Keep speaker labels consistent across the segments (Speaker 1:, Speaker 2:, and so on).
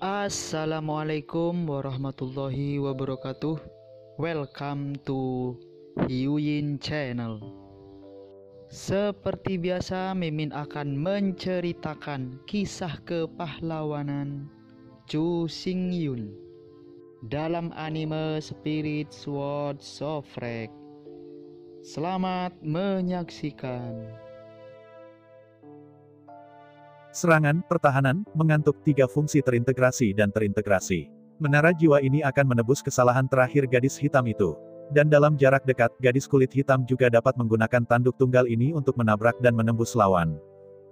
Speaker 1: Assalamualaikum warahmatullahi wabarakatuh. Welcome to Hyuyin Channel. Seperti biasa, Mimin akan menceritakan kisah kepahlawanan Chu Xingyun dalam anime Spirit Sword Sofrek. Selamat menyaksikan.
Speaker 2: Serangan, pertahanan, mengantuk 3 fungsi terintegrasi dan terintegrasi. Menara jiwa ini akan menebus kesalahan terakhir gadis hitam itu. Dan dalam jarak dekat, gadis kulit hitam juga dapat menggunakan tanduk tunggal ini untuk menabrak dan menembus lawan.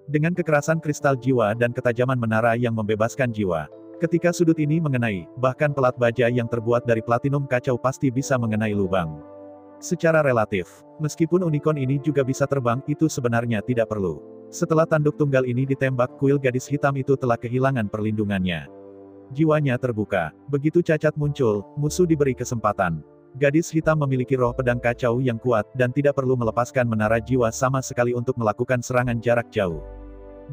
Speaker 2: Dengan kekerasan kristal jiwa dan ketajaman menara yang membebaskan jiwa. Ketika sudut ini mengenai, bahkan pelat baja yang terbuat dari platinum kacau pasti bisa mengenai lubang. Secara relatif, meskipun unicorn ini juga bisa terbang, itu sebenarnya tidak perlu. Setelah tanduk tunggal ini ditembak, kuil gadis hitam itu telah kehilangan perlindungannya. Jiwanya terbuka. Begitu cacat muncul, musuh diberi kesempatan. Gadis hitam memiliki roh pedang kacau yang kuat, dan tidak perlu melepaskan menara jiwa sama sekali untuk melakukan serangan jarak jauh.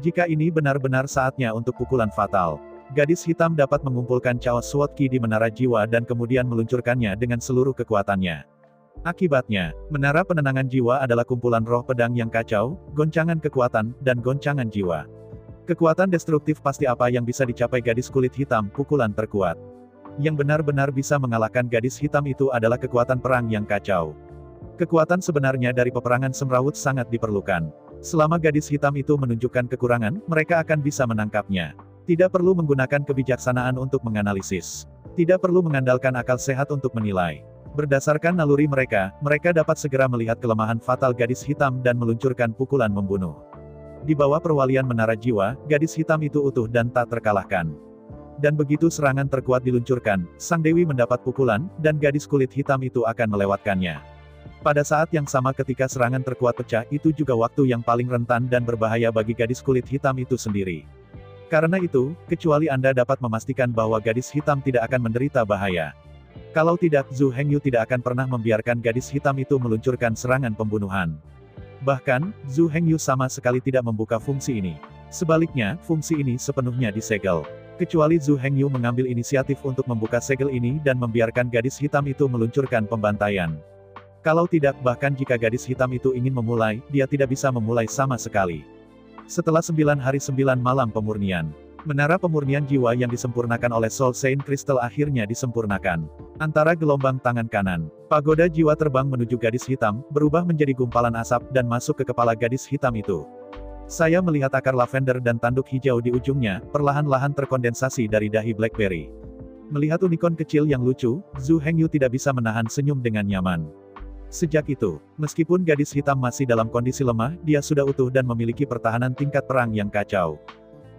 Speaker 2: Jika ini benar-benar saatnya untuk pukulan fatal, gadis hitam dapat mengumpulkan Chaos Sword Ki di menara jiwa dan kemudian meluncurkannya dengan seluruh kekuatannya. Akibatnya, menara penenangan jiwa adalah kumpulan roh pedang yang kacau, goncangan kekuatan, dan goncangan jiwa. Kekuatan destruktif pasti apa yang bisa dicapai gadis kulit hitam, pukulan terkuat. Yang benar-benar bisa mengalahkan gadis hitam itu adalah kekuatan perang yang kacau. Kekuatan sebenarnya dari peperangan semrawut sangat diperlukan. Selama gadis hitam itu menunjukkan kekurangan, mereka akan bisa menangkapnya. Tidak perlu menggunakan kebijaksanaan untuk menganalisis. Tidak perlu mengandalkan akal sehat untuk menilai. Berdasarkan naluri mereka dapat segera melihat kelemahan fatal gadis hitam dan meluncurkan pukulan membunuh. Di bawah perwalian menara jiwa, gadis hitam itu utuh dan tak terkalahkan. Dan begitu serangan terkuat diluncurkan, sang dewi mendapat pukulan, dan gadis kulit hitam itu akan melewatkannya. Pada saat yang sama ketika serangan terkuat pecah, itu juga waktu yang paling rentan dan berbahaya bagi gadis kulit hitam itu sendiri. Karena itu, kecuali Anda dapat memastikan bahwa gadis hitam tidak akan menderita bahaya. Kalau tidak, Zhu Hengyu tidak akan pernah membiarkan gadis hitam itu meluncurkan serangan pembunuhan. Bahkan, Zhu Hengyu sama sekali tidak membuka fungsi ini. Sebaliknya, fungsi ini sepenuhnya disegel. Kecuali Zhu Hengyu mengambil inisiatif untuk membuka segel ini dan membiarkan gadis hitam itu meluncurkan pembantaian. Kalau tidak, bahkan jika gadis hitam itu ingin memulai, dia tidak bisa memulai sama sekali. Setelah 9 hari 9 malam pemurnian, menara pemurnian jiwa yang disempurnakan oleh Soul Saint Crystal akhirnya disempurnakan. Antara gelombang tangan kanan, pagoda jiwa terbang menuju gadis hitam, berubah menjadi gumpalan asap dan masuk ke kepala gadis hitam itu. Saya melihat akar lavender dan tanduk hijau di ujungnya, perlahan-lahan terkondensasi dari dahi Blackberry. Melihat unicorn kecil yang lucu, Zhu Hengyu tidak bisa menahan senyum dengan nyaman. Sejak itu, meskipun gadis hitam masih dalam kondisi lemah, dia sudah utuh dan memiliki pertahanan tingkat perang yang kacau.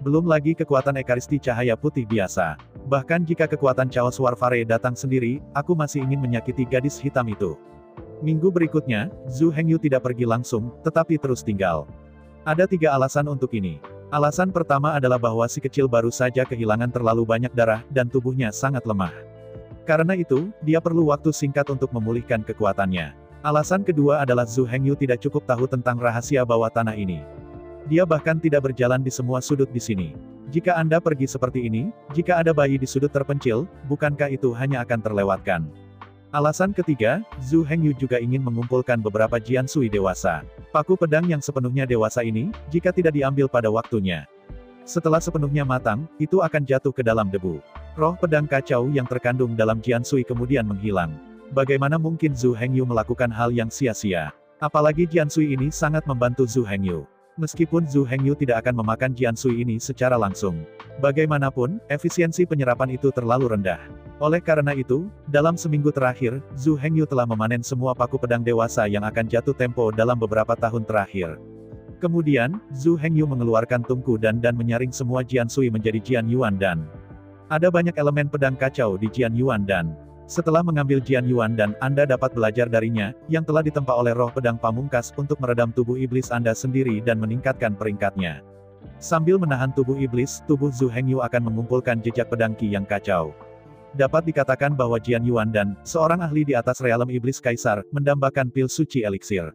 Speaker 2: Belum lagi kekuatan ekaristi cahaya putih biasa. Bahkan jika kekuatan Chaos Warfare datang sendiri, aku masih ingin menyakiti gadis hitam itu. Minggu berikutnya, Zhu Hengyu tidak pergi langsung, tetapi terus tinggal. Ada 3 alasan untuk ini. Alasan pertama adalah bahwa si kecil baru saja kehilangan terlalu banyak darah, dan tubuhnya sangat lemah. Karena itu, dia perlu waktu singkat untuk memulihkan kekuatannya. Alasan kedua adalah Zhu Hengyu tidak cukup tahu tentang rahasia bawah tanah ini. Dia bahkan tidak berjalan di semua sudut di sini. Jika Anda pergi seperti ini, jika ada bayi di sudut terpencil, bukankah itu hanya akan terlewatkan? Alasan ketiga, Zhu Hengyu juga ingin mengumpulkan beberapa Jiansui dewasa. Paku pedang yang sepenuhnya dewasa ini, jika tidak diambil pada waktunya. Setelah sepenuhnya matang, itu akan jatuh ke dalam debu. Roh pedang kacau yang terkandung dalam Jiansui kemudian menghilang. Bagaimana mungkin Zhu Hengyu melakukan hal yang sia-sia? Apalagi Jiansui ini sangat membantu Zhu Hengyu. Meskipun Zhu Hengyu tidak akan memakan Jiansui ini secara langsung. Bagaimanapun, efisiensi penyerapan itu terlalu rendah. Oleh karena itu, dalam seminggu terakhir, Zhu Hengyu telah memanen semua paku pedang dewasa yang akan jatuh tempo dalam beberapa tahun terakhir. Kemudian, Zhu Hengyu mengeluarkan tungku dan menyaring semua Jiansui menjadi Jian Yuan Dan. Ada banyak elemen pedang kacau di Jian Yuan Dan. Setelah mengambil Jian Yuan Dan, Anda dapat belajar darinya, yang telah ditempa oleh roh pedang pamungkas untuk meredam tubuh iblis Anda sendiri dan meningkatkan peringkatnya. Sambil menahan tubuh iblis, tubuh Zhu Hengyu akan mengumpulkan jejak pedang Qi yang kacau. Dapat dikatakan bahwa Jian Yuan Dan, seorang ahli di atas realem iblis kaisar, mendambakan pil suci eliksir.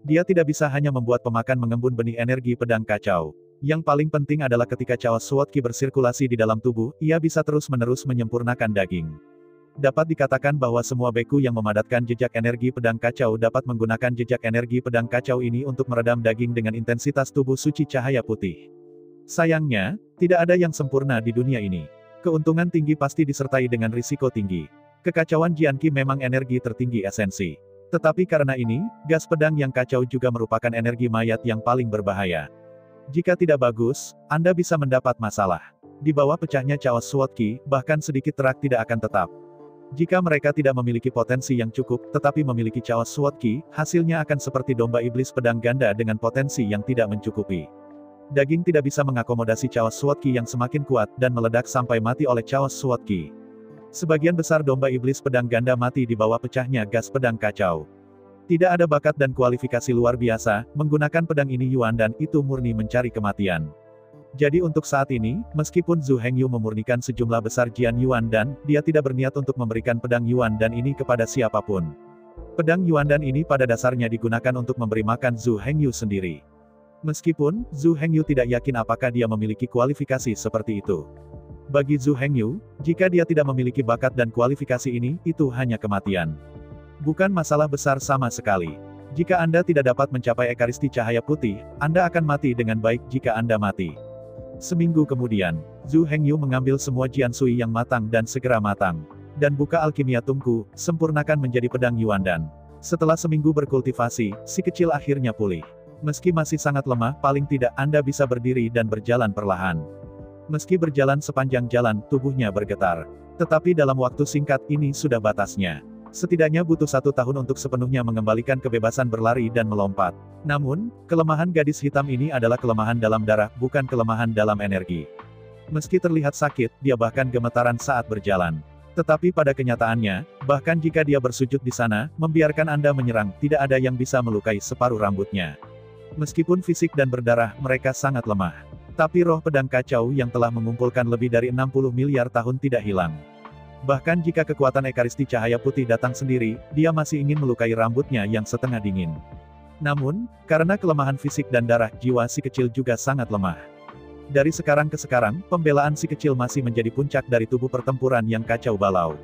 Speaker 2: Dia tidak bisa hanya membuat pemakan mengembun benih energi pedang kacau. Yang paling penting adalah ketika Chaos Sword Ki bersirkulasi di dalam tubuh, ia bisa terus-menerus menyempurnakan daging. Dapat dikatakan bahwa semua beku yang memadatkan jejak energi pedang kacau dapat menggunakan jejak energi pedang kacau ini untuk meredam daging dengan intensitas tubuh suci cahaya putih. Sayangnya, tidak ada yang sempurna di dunia ini. Keuntungan tinggi pasti disertai dengan risiko tinggi. Kekacauan Jianqi memang energi tertinggi esensi. Tetapi karena ini, gas pedang yang kacau juga merupakan energi mayat yang paling berbahaya. Jika tidak bagus, Anda bisa mendapat masalah. Di bawah pecahnya Chaos Sword Ki, bahkan sedikit terak tidak akan tetap. Jika mereka tidak memiliki potensi yang cukup, tetapi memiliki Chaos Sword Ki, hasilnya akan seperti domba iblis pedang ganda dengan potensi yang tidak mencukupi. Daging tidak bisa mengakomodasi Chaos Sword Ki yang semakin kuat dan meledak sampai mati oleh Chaos Sword Ki. Sebagian besar domba iblis pedang ganda mati di bawah pecahnya gas pedang kacau. Tidak ada bakat dan kualifikasi luar biasa, menggunakan pedang ini Yuan dan itu murni mencari kematian. Jadi untuk saat ini, meskipun Zhu Hengyu memurnikan sejumlah besar Jian Yuan dan, dia tidak berniat untuk memberikan pedang Yuan dan ini kepada siapapun. Pedang Yuan dan ini pada dasarnya digunakan untuk memberi makan Zhu Hengyu sendiri. Meskipun, Zhu Hengyu tidak yakin apakah dia memiliki kualifikasi seperti itu. Bagi Zhu Hengyu, jika dia tidak memiliki bakat dan kualifikasi ini, itu hanya kematian. Bukan masalah besar sama sekali. Jika Anda tidak dapat mencapai ekaristi cahaya putih, Anda akan mati dengan baik jika Anda mati. Seminggu kemudian, Zhu Hengyu mengambil semua Jiansui yang matang dan segera matang. Dan buka alkimia tungku, sempurnakan menjadi pedang Yuan dan. Setelah seminggu berkultivasi, si kecil akhirnya pulih. Meski masih sangat lemah, paling tidak Anda bisa berdiri dan berjalan perlahan. Meski berjalan sepanjang jalan, tubuhnya bergetar. Tetapi dalam waktu singkat ini sudah batasnya. Setidaknya butuh 1 tahun untuk sepenuhnya mengembalikan kebebasan berlari dan melompat. Namun, kelemahan gadis hitam ini adalah kelemahan dalam darah, bukan kelemahan dalam energi. Meski terlihat sakit, dia bahkan gemetaran saat berjalan. Tetapi pada kenyataannya, bahkan jika dia bersujud di sana, membiarkan Anda menyerang, tidak ada yang bisa melukai separuh rambutnya. Meskipun fisik dan berdarah, mereka sangat lemah. Tapi roh pedang kacau yang telah mengumpulkan lebih dari 60 miliar tahun tidak hilang. Bahkan jika kekuatan ekaristi cahaya putih datang sendiri, dia masih ingin melukai rambutnya yang setengah dingin. Namun, karena kelemahan fisik dan darah, jiwa si kecil juga sangat lemah. Dari sekarang ke sekarang, pembelaan si kecil masih menjadi puncak dari tubuh pertempuran yang kacau balau.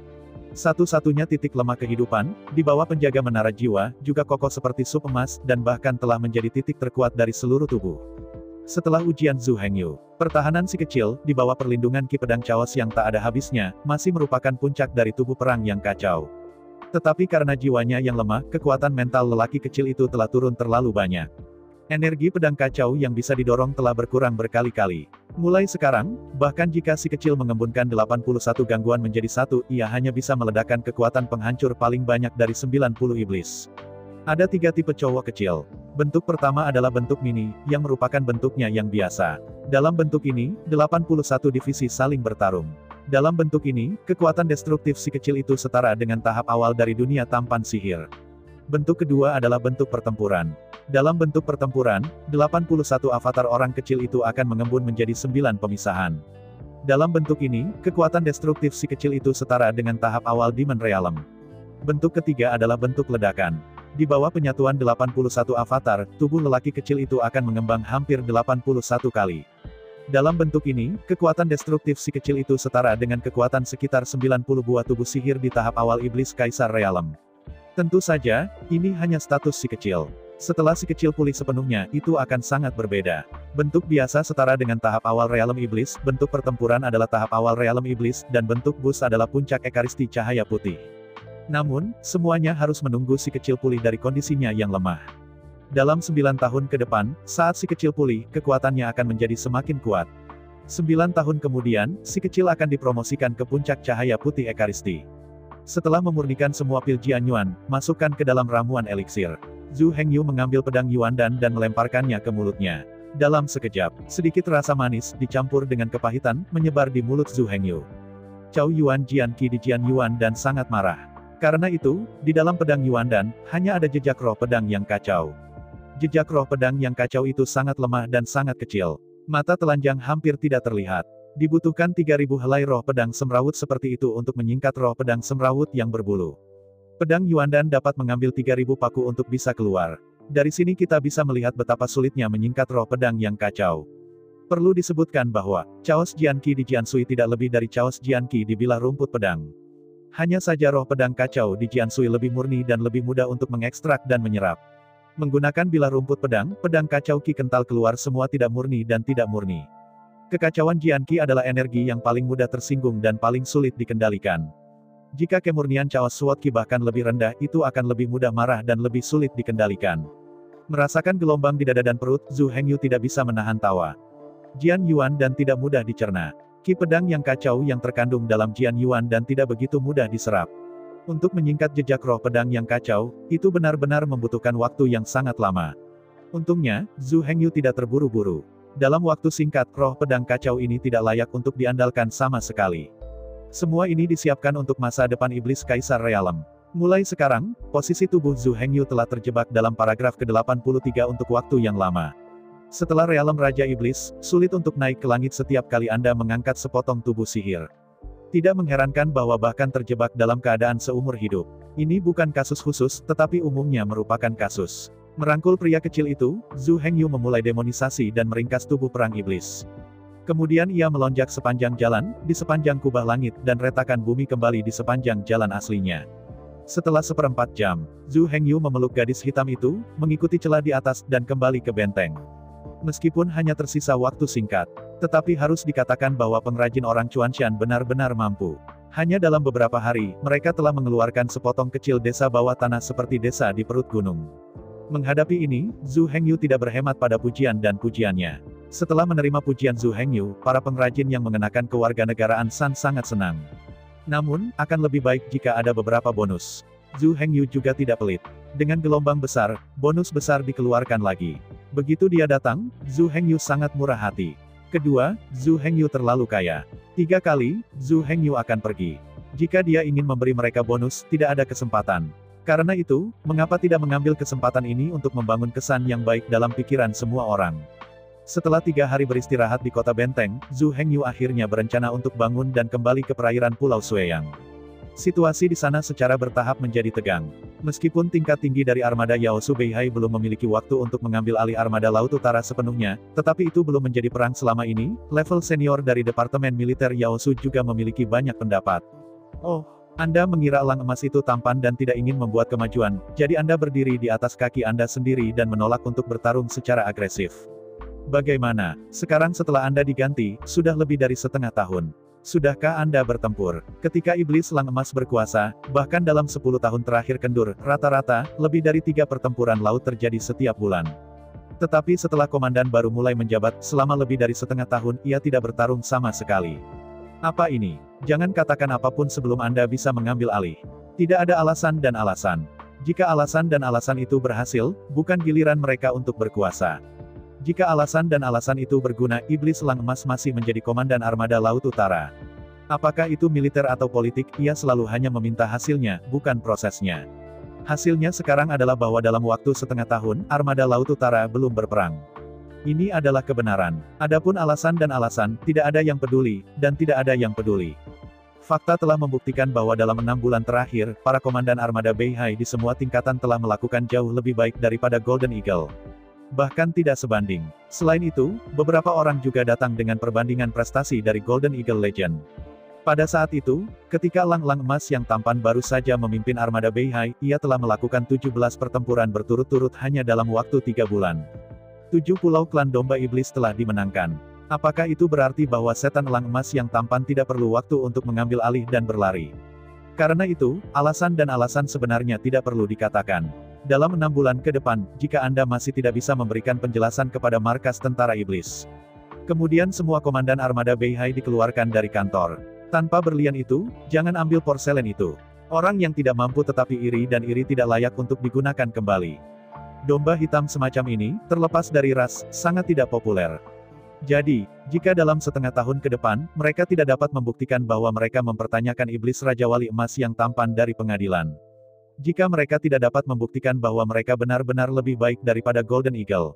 Speaker 2: Satu-satunya titik lemah kehidupan, di bawah penjaga menara jiwa, juga kokoh seperti sup emas, dan bahkan telah menjadi titik terkuat dari seluruh tubuh. Setelah ujian Zhu Hengyu, pertahanan si kecil, di bawah perlindungan Ki Pedang Chaos yang tak ada habisnya, masih merupakan puncak dari tubuh perang yang kacau. Tetapi karena jiwanya yang lemah, kekuatan mental lelaki kecil itu telah turun terlalu banyak. Energi pedang kacau yang bisa didorong telah berkurang berkali-kali. Mulai sekarang, bahkan jika si kecil mengembunkan 81 gangguan menjadi satu, ia hanya bisa meledakkan kekuatan penghancur paling banyak dari 90 iblis. Ada 3 tipe cowok kecil. Bentuk pertama adalah bentuk mini, yang merupakan bentuknya yang biasa. Dalam bentuk ini, 81 divisi saling bertarung. Dalam bentuk ini, kekuatan destruktif si kecil itu setara dengan tahap awal dari dunia tampan sihir. Bentuk kedua adalah bentuk pertempuran. Dalam bentuk pertempuran, 81 avatar orang kecil itu akan mengembun menjadi 9 pemisahan. Dalam bentuk ini, kekuatan destruktif si kecil itu setara dengan tahap awal Demon Realm. Bentuk ketiga adalah bentuk ledakan. Di bawah penyatuan 81 avatar, tubuh lelaki kecil itu akan mengembang hampir 81 kali. Dalam bentuk ini, kekuatan destruktif si kecil itu setara dengan kekuatan sekitar 90 buah tubuh sihir di tahap awal iblis Kaisar Realm. Tentu saja, ini hanya status si kecil. Setelah si kecil pulih sepenuhnya, itu akan sangat berbeda. Bentuk biasa setara dengan tahap awal Realm Iblis, bentuk pertempuran adalah tahap awal Realm Iblis, dan bentuk bus adalah puncak ekaristi cahaya putih. Namun, semuanya harus menunggu si kecil pulih dari kondisinya yang lemah. Dalam 9 tahun ke depan, saat si kecil pulih, kekuatannya akan menjadi semakin kuat. 9 tahun kemudian, si kecil akan dipromosikan ke puncak cahaya putih ekaristi. Setelah memurnikan semua pil Jian Yuan, masukkan ke dalam ramuan eliksir. Zhu Hengyu mengambil pedang Yuan dan melemparkannya ke mulutnya. Dalam sekejap, sedikit rasa manis, dicampur dengan kepahitan, menyebar di mulut Zhu Hengyu. Cao Yuan Jianqi di Jian Yuan dan sangat marah. Karena itu, di dalam pedang Yuan dan, hanya ada jejak roh pedang yang kacau. Jejak roh pedang yang kacau itu sangat lemah dan sangat kecil. Mata telanjang hampir tidak terlihat. Dibutuhkan 3000 helai roh pedang semrawut seperti itu untuk menyingkat roh pedang semrawut yang berbulu. Pedang Yuan dan dapat mengambil 3000 paku untuk bisa keluar. Dari sini kita bisa melihat betapa sulitnya menyingkat roh pedang yang kacau. Perlu disebutkan bahwa, Chaos Jianqi di Jiansui tidak lebih dari Chaos Jianqi di bilah rumput pedang. Hanya saja roh pedang kacau di Jiansui lebih murni dan lebih mudah untuk mengekstrak dan menyerap. Menggunakan bilah rumput pedang, pedang kacau Qi kental keluar semua tidak murni dan tidak murni. Kekacauan Jianqi adalah energi yang paling mudah tersinggung dan paling sulit dikendalikan. Jika kemurnian Chaos Sword Qi bahkan lebih rendah, itu akan lebih mudah marah dan lebih sulit dikendalikan. Merasakan gelombang di dada dan perut, Zhu Hengyu tidak bisa menahan tawa. Jian Yuan dan tidak mudah dicerna. Qi pedang yang kacau yang terkandung dalam Jian Yuan dan tidak begitu mudah diserap. Untuk menyingkat jejak roh pedang yang kacau, itu benar-benar membutuhkan waktu yang sangat lama. Untungnya, Zhu Hengyu tidak terburu-buru. Dalam waktu singkat, roh pedang kacau ini tidak layak untuk diandalkan sama sekali. Semua ini disiapkan untuk masa depan iblis Kaisar Realem. Mulai sekarang, posisi tubuh Zhu Hengyu telah terjebak dalam paragraf ke-83 untuk waktu yang lama. Setelah Realem Raja Iblis, sulit untuk naik ke langit setiap kali Anda mengangkat sepotong tubuh sihir. Tidak mengherankan bahwa bahkan terjebak dalam keadaan seumur hidup. Ini bukan kasus khusus, tetapi umumnya merupakan kasus. Merangkul pria kecil itu, Zhu Hengyu memulai demonisasi dan meringkas tubuh perang iblis. Kemudian ia melonjak sepanjang jalan, di sepanjang kubah langit, dan retakan bumi kembali di sepanjang jalan aslinya. Setelah 1/4 jam, Zhu Hengyu memeluk gadis hitam itu, mengikuti celah di atas, dan kembali ke benteng. Meskipun hanya tersisa waktu singkat, tetapi harus dikatakan bahwa pengrajin orang Chuanshan benar-benar mampu. Hanya dalam beberapa hari, mereka telah mengeluarkan sepotong kecil desa bawah tanah seperti desa di perut gunung. Menghadapi ini, Zhu Hengyu tidak berhemat pada pujian dan pujiannya. Setelah menerima pujian Zhu Hengyu, para pengrajin yang mengenakan kewarganegaraan San sangat senang. Namun, akan lebih baik jika ada beberapa bonus. Zhu Hengyu juga tidak pelit. Dengan gelombang besar, bonus besar dikeluarkan lagi. Begitu dia datang, Zhu Hengyu sangat murah hati. Kedua, Zhu Hengyu terlalu kaya. 3 kali, Zhu Hengyu akan pergi. Jika dia ingin memberi mereka bonus, tidak ada kesempatan. Karena itu, mengapa tidak mengambil kesempatan ini untuk membangun kesan yang baik dalam pikiran semua orang? Setelah 3 hari beristirahat di kota benteng, Zhu Hengyu akhirnya berencana untuk bangun dan kembali ke perairan Pulau Sueyang. Situasi di sana secara bertahap menjadi tegang. Meskipun tingkat tinggi dari armada Yaosu Beihai belum memiliki waktu untuk mengambil alih armada Laut Utara sepenuhnya, tetapi itu belum menjadi perang selama ini, level senior dari Departemen Militer Yaosu juga memiliki banyak pendapat. Oh, Anda mengira elang emas itu tampan dan tidak ingin membuat kemajuan, jadi Anda berdiri di atas kaki Anda sendiri dan menolak untuk bertarung secara agresif. Bagaimana, sekarang setelah Anda diganti, sudah lebih dari setengah tahun. Sudahkah Anda bertempur? Ketika iblis elang emas berkuasa, bahkan dalam 10 tahun terakhir kendur, rata-rata, lebih dari 3 pertempuran laut terjadi setiap bulan. Tetapi setelah komandan baru mulai menjabat, selama lebih dari setengah tahun, ia tidak bertarung sama sekali. Apa ini? Jangan katakan apapun sebelum Anda bisa mengambil alih. Tidak ada alasan dan alasan. Jika alasan dan alasan itu berhasil, bukan giliran mereka untuk berkuasa. Jika alasan dan alasan itu berguna, iblis elang emas masih menjadi komandan armada Laut Utara. Apakah itu militer atau politik, ia selalu hanya meminta hasilnya, bukan prosesnya. Hasilnya sekarang adalah bahwa dalam waktu setengah tahun, armada Laut Utara belum berperang. Ini adalah kebenaran. Adapun alasan dan alasan, tidak ada yang peduli, dan tidak ada yang peduli. Fakta telah membuktikan bahwa dalam 6 bulan terakhir, para komandan armada Beihai di semua tingkatan telah melakukan jauh lebih baik daripada Golden Eagle. Bahkan tidak sebanding. Selain itu, beberapa orang juga datang dengan perbandingan prestasi dari Golden Eagle Legend. Pada saat itu, ketika elang-elang emas yang tampan baru saja memimpin armada Beihai, ia telah melakukan 17 pertempuran berturut-turut hanya dalam waktu 3 bulan. 7 pulau klan domba iblis telah dimenangkan. Apakah itu berarti bahwa setan elang emas yang tampan tidak perlu waktu untuk mengambil alih dan berlari? Karena itu, alasan dan alasan sebenarnya tidak perlu dikatakan. Dalam 6 bulan ke depan, jika Anda masih tidak bisa memberikan penjelasan kepada markas tentara iblis. Kemudian semua komandan armada Beihai dikeluarkan dari kantor. Tanpa berlian itu, jangan ambil porselen itu. Orang yang tidak mampu tetapi iri dan iri tidak layak untuk digunakan kembali. Domba hitam semacam ini, terlepas dari ras, sangat tidak populer. Jadi, jika dalam setengah tahun ke depan, mereka tidak dapat membuktikan bahwa mereka mempertanyakan iblis Raja Wali Emas yang tampan dari pengadilan. Jika mereka tidak dapat membuktikan bahwa mereka benar-benar lebih baik daripada Golden Eagle.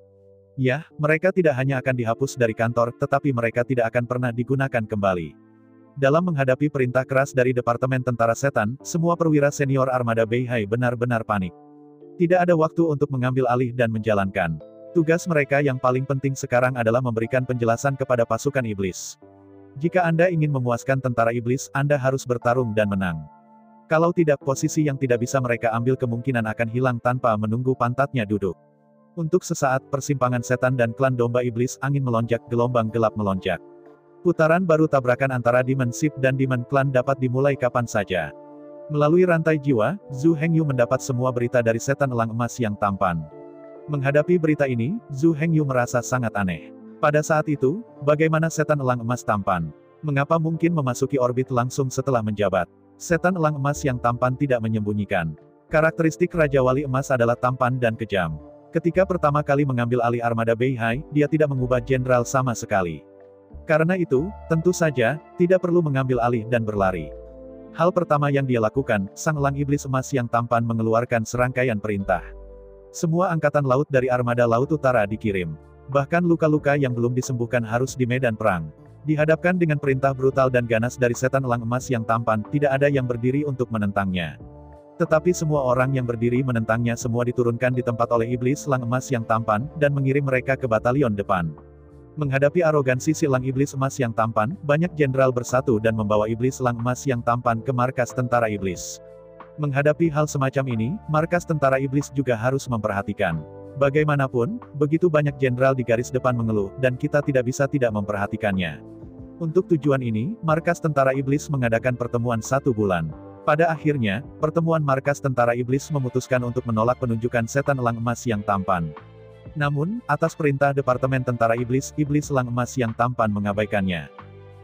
Speaker 2: Ya, mereka tidak hanya akan dihapus dari kantor, tetapi mereka tidak akan pernah digunakan kembali. Dalam menghadapi perintah keras dari Departemen Tentara Setan, semua perwira senior armada Beihai benar-benar panik. Tidak ada waktu untuk mengambil alih dan menjalankan. Tugas mereka yang paling penting sekarang adalah memberikan penjelasan kepada pasukan iblis. Jika Anda ingin memuaskan tentara iblis, Anda harus bertarung dan menang. Kalau tidak, posisi yang tidak bisa mereka ambil kemungkinan akan hilang tanpa menunggu pantatnya duduk. Untuk sesaat, persimpangan setan dan klan domba iblis angin melonjak, gelombang gelap melonjak. Putaran baru tabrakan antara Demon Ship dan Demon Clan dapat dimulai kapan saja. Melalui rantai jiwa, Zhu Hengyu mendapat semua berita dari setan elang emas yang tampan. Menghadapi berita ini, Zhu Hengyu merasa sangat aneh. Pada saat itu, bagaimana setan elang emas tampan? Mengapa mungkin memasuki orbit langsung setelah menjabat? Setan elang emas yang tampan tidak menyembunyikan. Karakteristik Raja Wali Emas adalah tampan dan kejam. Ketika pertama kali mengambil alih armada Beihai, dia tidak mengubah jenderal sama sekali. Karena itu, tentu saja, tidak perlu mengambil alih dan berlari. Hal pertama yang dia lakukan, sang elang iblis emas yang tampan mengeluarkan serangkaian perintah. Semua angkatan laut dari armada Laut Utara dikirim. Bahkan luka-luka yang belum disembuhkan harus di medan perang. Dihadapkan dengan perintah brutal dan ganas dari setan elang emas yang tampan, tidak ada yang berdiri untuk menentangnya. Tetapi semua orang yang berdiri menentangnya semua diturunkan di tempat oleh iblis elang emas yang tampan, dan mengirim mereka ke batalion depan. Menghadapi arogansi si elang iblis emas yang tampan, banyak jenderal bersatu dan membawa iblis elang emas yang tampan ke markas tentara iblis. Menghadapi hal semacam ini, markas tentara iblis juga harus memperhatikan. Bagaimanapun, begitu banyak jenderal di garis depan mengeluh, dan kita tidak bisa tidak memperhatikannya. Untuk tujuan ini, markas tentara iblis mengadakan pertemuan 1 bulan. Pada akhirnya, pertemuan markas tentara iblis memutuskan untuk menolak penunjukan setan elang emas yang tampan. Namun, atas perintah Departemen Tentara Iblis, iblis elang emas yang tampan mengabaikannya.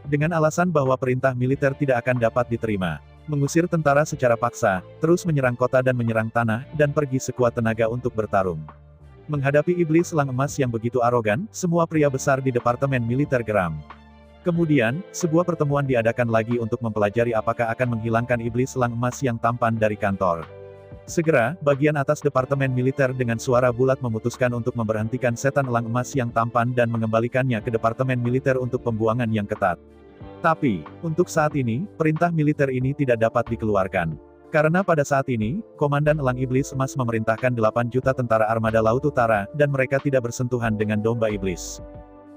Speaker 2: Dengan alasan bahwa perintah militer tidak akan dapat diterima. Mengusir tentara secara paksa, terus menyerang kota dan menyerang tanah, dan pergi sekuat tenaga untuk bertarung. Menghadapi iblis elang emas yang begitu arogan, semua pria besar di Departemen Militer geram. Kemudian, sebuah pertemuan diadakan lagi untuk mempelajari apakah akan menghilangkan iblis elang emas yang tampan dari kantor. Segera, bagian atas Departemen Militer dengan suara bulat memutuskan untuk memberhentikan setan elang emas yang tampan dan mengembalikannya ke Departemen Militer untuk pembuangan yang ketat. Tapi, untuk saat ini, perintah militer ini tidak dapat dikeluarkan. Karena pada saat ini, Komandan Elang Iblis Emas memerintahkan 8 juta tentara armada Laut Utara, dan mereka tidak bersentuhan dengan domba iblis.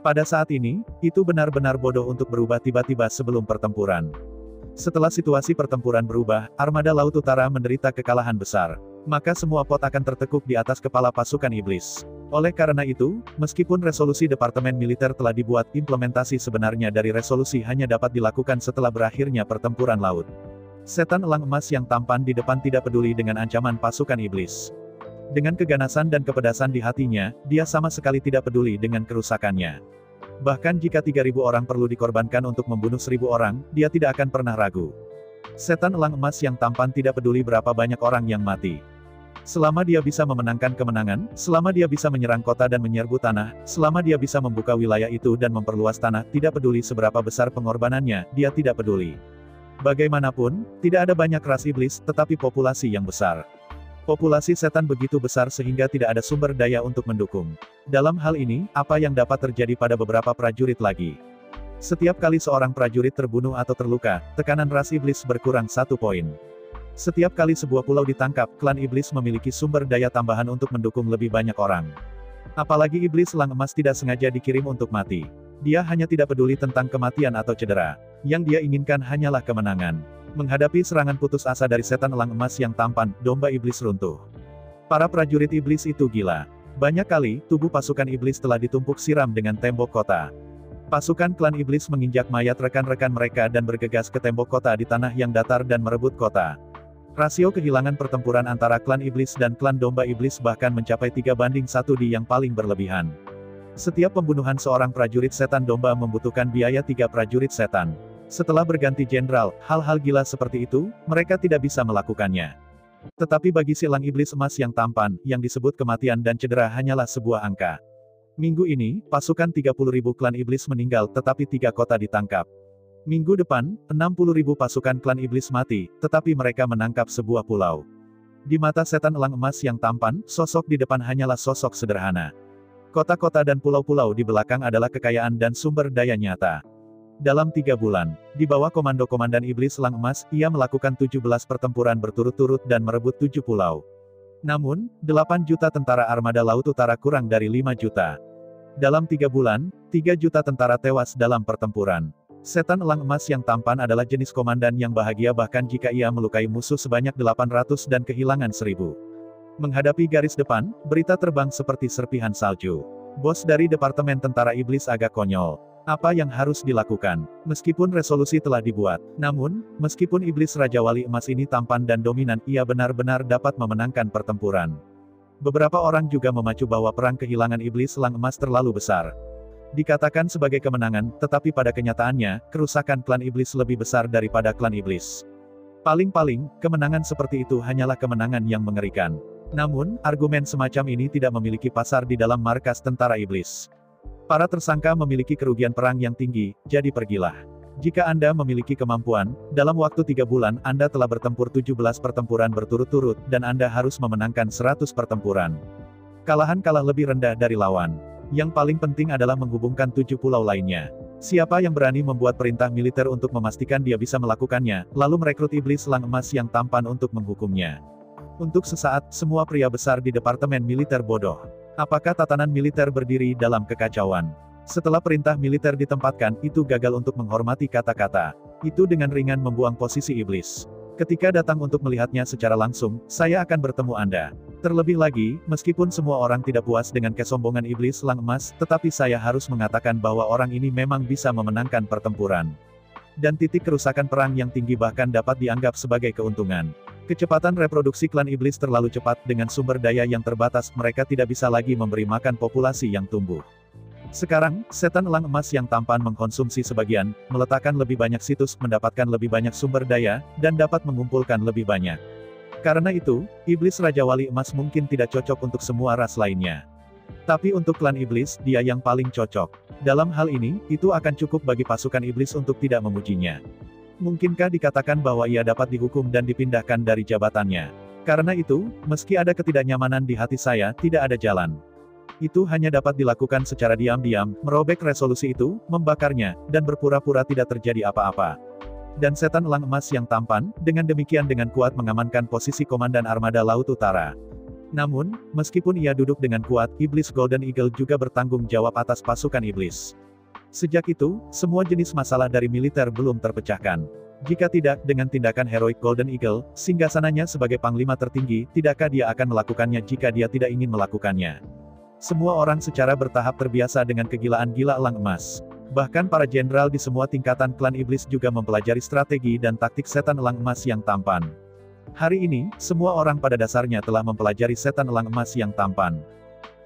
Speaker 2: Pada saat ini, itu benar-benar bodoh untuk berubah tiba-tiba sebelum pertempuran. Setelah situasi pertempuran berubah, armada Laut Utara menderita kekalahan besar. Maka semua pot akan tertekuk di atas kepala pasukan iblis. Oleh karena itu, meskipun resolusi Departemen Militer telah dibuat, implementasi sebenarnya dari resolusi hanya dapat dilakukan setelah berakhirnya pertempuran laut. Setan elang emas yang tampan di depan tidak peduli dengan ancaman pasukan iblis. Dengan keganasan dan kepedasan di hatinya, dia sama sekali tidak peduli dengan kerusakannya. Bahkan jika 3.000 orang perlu dikorbankan untuk membunuh 1.000 orang, dia tidak akan pernah ragu. Setan elang emas yang tampan tidak peduli berapa banyak orang yang mati. Selama dia bisa memenangkan kemenangan, selama dia bisa menyerang kota dan menyerbu tanah, selama dia bisa membuka wilayah itu dan memperluas tanah, tidak peduli seberapa besar pengorbanannya, dia tidak peduli. Bagaimanapun, tidak ada banyak ras iblis, tetapi populasi yang besar. Populasi setan begitu besar sehingga tidak ada sumber daya untuk mendukung. Dalam hal ini, apa yang dapat terjadi pada beberapa prajurit lagi? Setiap kali seorang prajurit terbunuh atau terluka, tekanan ras iblis berkurang 1 poin. Setiap kali sebuah pulau ditangkap, klan iblis memiliki sumber daya tambahan untuk mendukung lebih banyak orang. Apalagi iblis elang emas tidak sengaja dikirim untuk mati. Dia hanya tidak peduli tentang kematian atau cedera. Yang dia inginkan hanyalah kemenangan. Menghadapi serangan putus asa dari setan elang emas yang tampan, domba iblis runtuh. Para prajurit iblis itu gila. Banyak kali, tubuh pasukan iblis telah ditumpuk siram dengan tembok kota. Pasukan klan iblis menginjak mayat rekan-rekan mereka dan bergegas ke tembok kota di tanah yang datar dan merebut kota. Rasio kehilangan pertempuran antara klan iblis dan klan domba iblis bahkan mencapai 3:1 di yang paling berlebihan. Setiap pembunuhan seorang prajurit setan domba membutuhkan biaya 3 prajurit setan. Setelah berganti jenderal, hal-hal gila seperti itu, mereka tidak bisa melakukannya. Tetapi bagi si elang iblis emas yang tampan, yang disebut kematian dan cedera hanyalah sebuah angka. Minggu ini, pasukan 30.000 klan iblis meninggal tetapi 3 kota ditangkap. Minggu depan, 60.000 pasukan klan iblis mati, tetapi mereka menangkap sebuah pulau. Di mata setan elang emas yang tampan, sosok di depan hanyalah sosok sederhana. Kota-kota dan pulau-pulau di belakang adalah kekayaan dan sumber daya nyata. Dalam 3 bulan, di bawah komando Komandan Iblis Elang Emas, ia melakukan 17 pertempuran berturut-turut dan merebut 7 pulau. Namun, 8 juta tentara armada Laut Utara kurang dari 5 juta. Dalam 3 bulan, 3 juta tentara tewas dalam pertempuran. Setan Elang Emas yang tampan adalah jenis komandan yang bahagia bahkan jika ia melukai musuh sebanyak 800 dan kehilangan 1000. Menghadapi garis depan, berita terbang seperti serpihan salju. Bos dari Departemen Tentara Iblis agak konyol. Apa yang harus dilakukan? Meskipun resolusi telah dibuat, namun, meskipun Iblis Raja Wali Emas ini tampan dan dominan, ia benar-benar dapat memenangkan pertempuran. Beberapa orang juga memacu bahwa perang kehilangan Iblis Elang Emas terlalu besar. Dikatakan sebagai kemenangan, tetapi pada kenyataannya, kerusakan klan Iblis lebih besar daripada klan Iblis. Paling-paling, kemenangan seperti itu hanyalah kemenangan yang mengerikan. Namun, argumen semacam ini tidak memiliki pasar di dalam markas tentara Iblis. Para tersangka memiliki kerugian perang yang tinggi, jadi pergilah. Jika Anda memiliki kemampuan, dalam waktu 3 bulan Anda telah bertempur 17 pertempuran berturut-turut, dan Anda harus memenangkan 100 pertempuran. Kalahan kalah lebih rendah dari lawan. Yang paling penting adalah menghubungkan 7 pulau lainnya. Siapa yang berani membuat perintah militer untuk memastikan dia bisa melakukannya, lalu merekrut Iblis Elang Emas yang tampan untuk menghukumnya. Untuk sesaat, semua pria besar di Departemen Militer bodoh. Apakah tatanan militer berdiri dalam kekacauan? Setelah perintah militer ditempatkan, itu gagal untuk menghormati kata-kata. Itu dengan ringan membuang posisi Iblis. Ketika datang untuk melihatnya secara langsung, saya akan bertemu Anda. Terlebih lagi, meskipun semua orang tidak puas dengan kesombongan Iblis Elang Emas, tetapi saya harus mengatakan bahwa orang ini memang bisa memenangkan pertempuran. Dan titik kerusakan perang yang tinggi bahkan dapat dianggap sebagai keuntungan. Kecepatan reproduksi klan Iblis terlalu cepat, dengan sumber daya yang terbatas, mereka tidak bisa lagi memberi makan populasi yang tumbuh. Sekarang, Setan Elang Emas yang tampan mengkonsumsi sebagian, meletakkan lebih banyak situs, mendapatkan lebih banyak sumber daya, dan dapat mengumpulkan lebih banyak. Karena itu, Iblis Raja Wali Emas mungkin tidak cocok untuk semua ras lainnya. Tapi untuk klan Iblis, dia yang paling cocok. Dalam hal ini, itu akan cukup bagi pasukan Iblis untuk tidak memujinya. Mungkinkah dikatakan bahwa ia dapat dihukum dan dipindahkan dari jabatannya? Karena itu, meski ada ketidaknyamanan di hati saya, tidak ada jalan. Itu hanya dapat dilakukan secara diam-diam, merobek resolusi itu, membakarnya, dan berpura-pura tidak terjadi apa-apa. Dan Setan Elang Emas yang tampan, dengan demikian dengan kuat mengamankan posisi Komandan Armada Laut Utara. Namun, meskipun ia duduk dengan kuat, Iblis Golden Eagle juga bertanggung jawab atas pasukan Iblis. Sejak itu, semua jenis masalah dari militer belum terpecahkan. Jika tidak, dengan tindakan heroik Golden Eagle, singgasananya sebagai panglima tertinggi, tidakkah dia akan melakukannya jika dia tidak ingin melakukannya? Semua orang secara bertahap terbiasa dengan kegilaan gila Elang Emas. Bahkan para jenderal di semua tingkatan klan Iblis juga mempelajari strategi dan taktik Setan Elang Emas yang tampan. Hari ini, semua orang pada dasarnya telah mempelajari Setan Elang Emas yang tampan.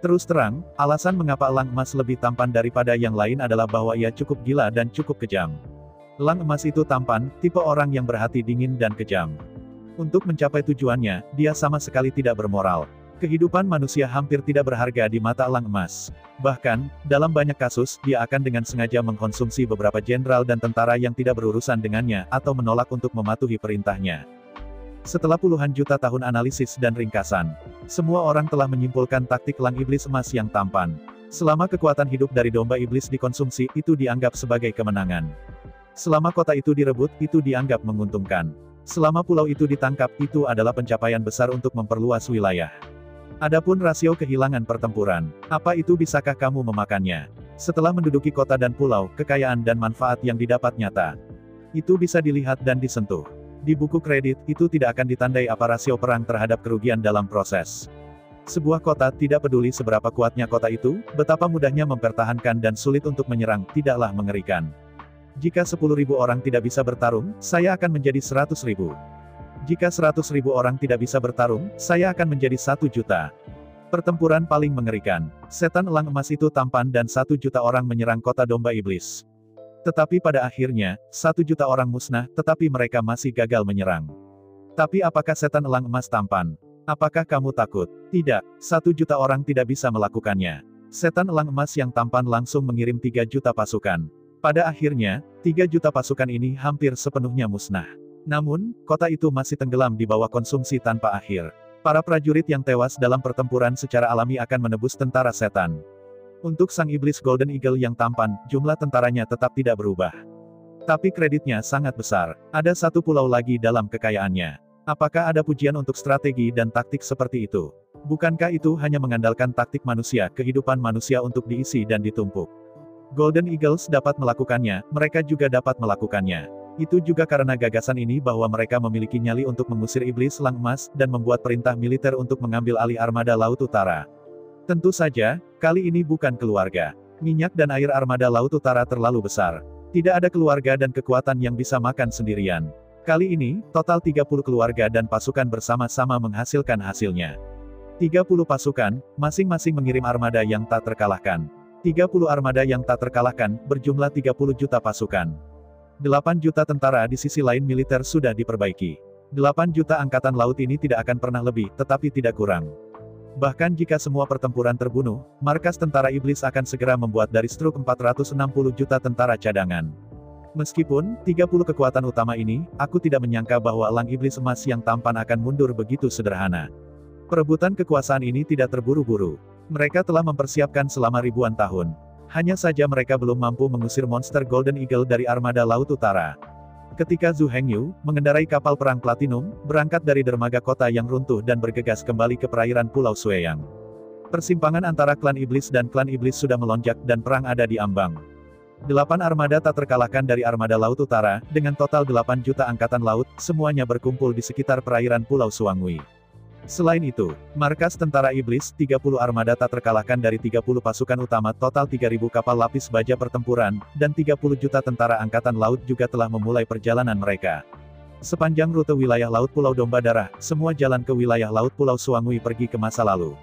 Speaker 2: Terus terang, alasan mengapa Elang Emas lebih tampan daripada yang lain adalah bahwa ia cukup gila dan cukup kejam. Elang Emas itu tampan, tipe orang yang berhati dingin dan kejam. Untuk mencapai tujuannya, dia sama sekali tidak bermoral. Kehidupan manusia hampir tidak berharga di mata Elang Emas. Bahkan, dalam banyak kasus, dia akan dengan sengaja mengkonsumsi beberapa jenderal dan tentara yang tidak berurusan dengannya, atau menolak untuk mematuhi perintahnya. Setelah puluhan juta tahun analisis dan ringkasan, semua orang telah menyimpulkan taktik Elang Iblis Emas yang tampan. Selama kekuatan hidup dari domba iblis dikonsumsi, itu dianggap sebagai kemenangan. Selama kota itu direbut, itu dianggap menguntungkan. Selama pulau itu ditangkap, itu adalah pencapaian besar untuk memperluas wilayah. Adapun rasio kehilangan pertempuran, apa itu bisakah kamu memakannya? Setelah menduduki kota dan pulau, kekayaan dan manfaat yang didapat nyata. Itu bisa dilihat dan disentuh. Di buku kredit, itu tidak akan ditandai apa rasio perang terhadap kerugian dalam proses. Sebuah kota, tidak peduli seberapa kuatnya kota itu, betapa mudahnya mempertahankan dan sulit untuk menyerang, tidaklah mengerikan. Jika 10.000 orang tidak bisa bertarung, saya akan menjadi 100.000. Jika 100.000 orang tidak bisa bertarung, saya akan menjadi 1 juta. Pertempuran paling mengerikan. Setan Elang Emas itu tampan dan 1 juta orang menyerang kota domba iblis. Tetapi pada akhirnya, 1 juta orang musnah, tetapi mereka masih gagal menyerang. Tapi apakah Setan Elang Emas tampan? Apakah kamu takut? Tidak, 1 juta orang tidak bisa melakukannya. Setan Elang Emas yang tampan langsung mengirim 3 juta pasukan. Pada akhirnya, 3 juta pasukan ini hampir sepenuhnya musnah. Namun, kota itu masih tenggelam di bawah konsumsi tanpa akhir. Para prajurit yang tewas dalam pertempuran secara alami akan menebus tentara setan. Untuk sang iblis Golden Eagle yang tampan, jumlah tentaranya tetap tidak berubah. Tapi kreditnya sangat besar. Ada 1 pulau lagi dalam kekayaannya. Apakah ada pujian untuk strategi dan taktik seperti itu? Bukankah itu hanya mengandalkan taktik manusia, kehidupan manusia untuk diisi dan ditumpuk? Golden Eagles dapat melakukannya, mereka juga dapat melakukannya. Itu juga karena gagasan ini bahwa mereka memiliki nyali untuk mengusir iblis Lang Emas, dan membuat perintah militer untuk mengambil alih armada Laut Utara. Tentu saja, kali ini bukan keluarga. Minyak dan air armada Laut Utara terlalu besar. Tidak ada keluarga dan kekuatan yang bisa makan sendirian. Kali ini, total 30 keluarga dan pasukan bersama-sama menghasilkan hasilnya. 30 pasukan, masing-masing mengirim armada yang tak terkalahkan. 30 armada yang tak terkalahkan, berjumlah 30 juta pasukan. 8 juta tentara di sisi lain militer sudah diperbaiki. 8 juta angkatan laut ini tidak akan pernah lebih, tetapi tidak kurang. Bahkan jika semua pertempuran terbunuh, markas tentara iblis akan segera membuat dari struk 460 juta tentara cadangan. Meskipun 30 kekuatan utama ini, aku tidak menyangka bahwa Lang Iblis Emas yang tampan akan mundur begitu sederhana. Perebutan kekuasaan ini tidak terburu-buru. Mereka telah mempersiapkan selama ribuan tahun. Hanya saja mereka belum mampu mengusir monster Golden Eagle dari armada Laut Utara. Ketika Zhu Hengyu, mengendarai kapal perang Platinum, berangkat dari dermaga kota yang runtuh dan bergegas kembali ke perairan Pulau Sueyang. Persimpangan antara klan iblis dan klan iblis sudah melonjak dan perang ada di ambang. 8 armada tak terkalahkan dari armada Laut Utara, dengan total 8 juta angkatan laut, semuanya berkumpul di sekitar perairan Pulau Suangui. Selain itu, markas tentara iblis, 30 armada tak terkalahkan dari 30 pasukan utama, total 3.000 kapal lapis baja pertempuran, dan 30 juta tentara angkatan laut juga telah memulai perjalanan mereka. Sepanjang rute wilayah Laut Pulau Domba Darah, semua jalan ke wilayah Laut Pulau Suangui pergi ke masa lalu.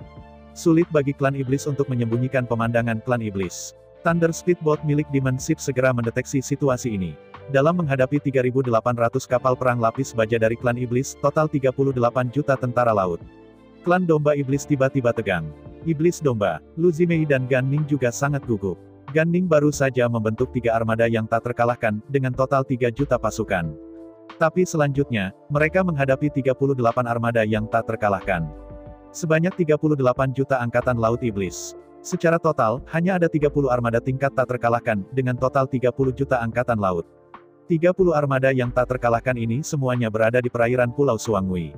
Speaker 2: Sulit bagi klan iblis untuk menyembunyikan pemandangan klan iblis. Thunder Speedboat milik Demon Ship segera mendeteksi situasi ini. Dalam menghadapi 3.800 kapal perang lapis baja dari klan iblis, total 38 juta tentara laut. Klan Domba Iblis tiba-tiba tegang. Iblis Domba, Lu Zimei dan Gan Ning juga sangat gugup. Gan Ning baru saja membentuk 3 armada yang tak terkalahkan, dengan total 3 juta pasukan. Tapi selanjutnya, mereka menghadapi 38 armada yang tak terkalahkan. Sebanyak 38 juta angkatan laut iblis. Secara total, hanya ada 30 armada tingkat tak terkalahkan, dengan total 30 juta angkatan laut. 30 armada yang tak terkalahkan ini semuanya berada di perairan Pulau Suangui.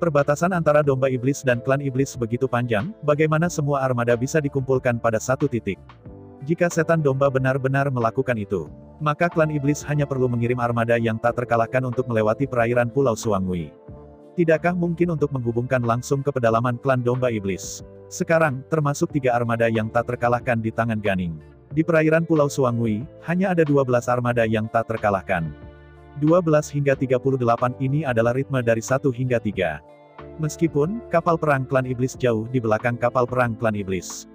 Speaker 2: Perbatasan antara Domba Iblis dan klan iblis begitu panjang, bagaimana semua armada bisa dikumpulkan pada satu titik? Jika setan domba benar-benar melakukan itu, maka klan iblis hanya perlu mengirim armada yang tak terkalahkan untuk melewati perairan Pulau Suangui. Tidakkah mungkin untuk menghubungkan langsung ke pedalaman klan Domba Iblis? Sekarang, termasuk 3 armada yang tak terkalahkan di tangan Ganing. Di perairan Pulau Suangui, hanya ada 12 armada yang tak terkalahkan. 12 hingga 38 ini adalah ritme dari 1 hingga 3. Meskipun, kapal perang klan iblis jauh di belakang kapal perang klan iblis.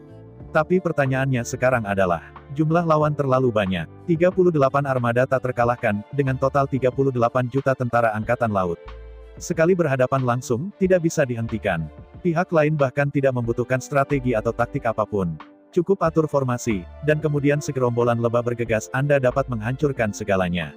Speaker 2: Tapi pertanyaannya sekarang adalah, jumlah lawan terlalu banyak. 38 armada tak terkalahkan, dengan total 38 juta tentara angkatan laut. Sekali berhadapan langsung, tidak bisa dihentikan. Pihak lain bahkan tidak membutuhkan strategi atau taktik apapun. Cukup atur formasi, dan kemudian segerombolan lebah bergegas, Anda dapat menghancurkan segalanya.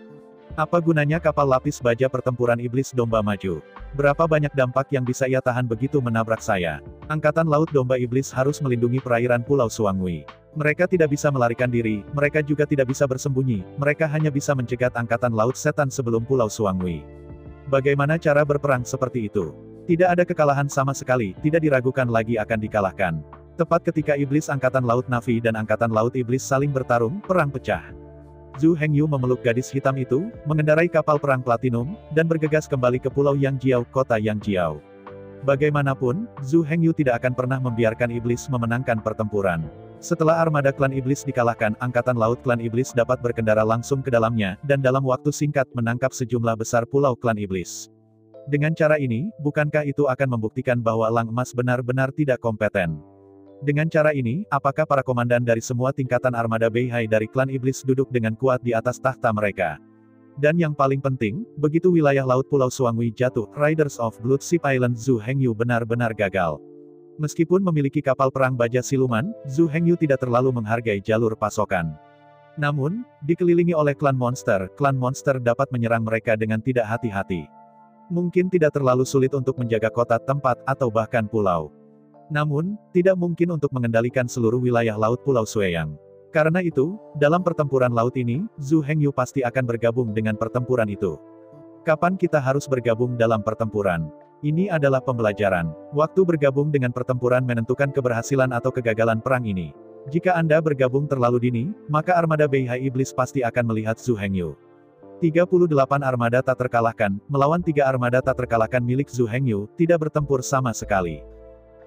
Speaker 2: Apa gunanya kapal lapis baja pertempuran iblis domba maju? Berapa banyak dampak yang bisa ia tahan begitu menabrak saya? Angkatan laut domba iblis harus melindungi perairan Pulau Suangui. Mereka tidak bisa melarikan diri, mereka juga tidak bisa bersembunyi, mereka hanya bisa mencegat angkatan laut setan sebelum Pulau Suangui. Bagaimana cara berperang seperti itu? Tidak ada kekalahan sama sekali, tidak diragukan lagi akan dikalahkan. Tepat ketika iblis angkatan laut Navi dan angkatan laut iblis saling bertarung, perang pecah. Zhu Hengyu memeluk gadis hitam itu, mengendarai kapal perang Platinum, dan bergegas kembali ke Pulau Yangjiao, kota Yangjiao. Bagaimanapun, Zhu Hengyu tidak akan pernah membiarkan iblis memenangkan pertempuran. Setelah armada klan iblis dikalahkan, angkatan laut klan iblis dapat berkendara langsung ke dalamnya, dan dalam waktu singkat menangkap sejumlah besar pulau klan iblis. Dengan cara ini, bukankah itu akan membuktikan bahwa Lang Emas benar-benar tidak kompeten? Dengan cara ini, apakah para komandan dari semua tingkatan armada Beihai dari klan iblis duduk dengan kuat di atas tahta mereka? Dan yang paling penting, begitu wilayah laut Pulau Suangui jatuh, Riders of Blood Ship Island Zhu Hengyu benar-benar gagal. Meskipun memiliki kapal perang baja siluman, Zhu Hengyu tidak terlalu menghargai jalur pasokan. Namun, dikelilingi oleh klan monster dapat menyerang mereka dengan tidak hati-hati. Mungkin tidak terlalu sulit untuk menjaga kota tempat atau bahkan pulau. Namun, tidak mungkin untuk mengendalikan seluruh wilayah laut Pulau Sueyang. Karena itu, dalam pertempuran laut ini, Zhu Hengyu pasti akan bergabung dengan pertempuran itu. Kapan kita harus bergabung dalam pertempuran? Ini adalah pembelajaran. Waktu bergabung dengan pertempuran menentukan keberhasilan atau kegagalan perang ini. Jika Anda bergabung terlalu dini, maka armada Beihai Iblis pasti akan melihat Zhu Hengyu. 38 armada tak terkalahkan, melawan 3 armada tak terkalahkan milik Zhu Hengyu, tidak bertempur sama sekali.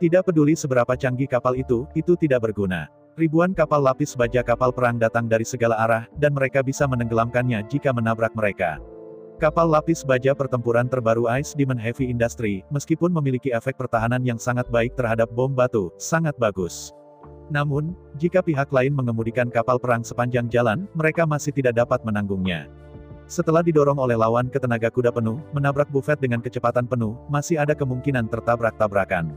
Speaker 2: Tidak peduli seberapa canggih kapal itu tidak berguna. Ribuan kapal lapis baja kapal perang datang dari segala arah, dan mereka bisa menenggelamkannya jika menabrak mereka. Kapal lapis baja pertempuran terbaru Ice Demon Heavy Industry, meskipun memiliki efek pertahanan yang sangat baik terhadap bom batu, sangat bagus. Namun, jika pihak lain mengemudikan kapal perang sepanjang jalan, mereka masih tidak dapat menanggungnya. Setelah didorong oleh lawan ke tenaga kuda penuh, menabrak Buffet dengan kecepatan penuh, masih ada kemungkinan tertabrak-tabrakan.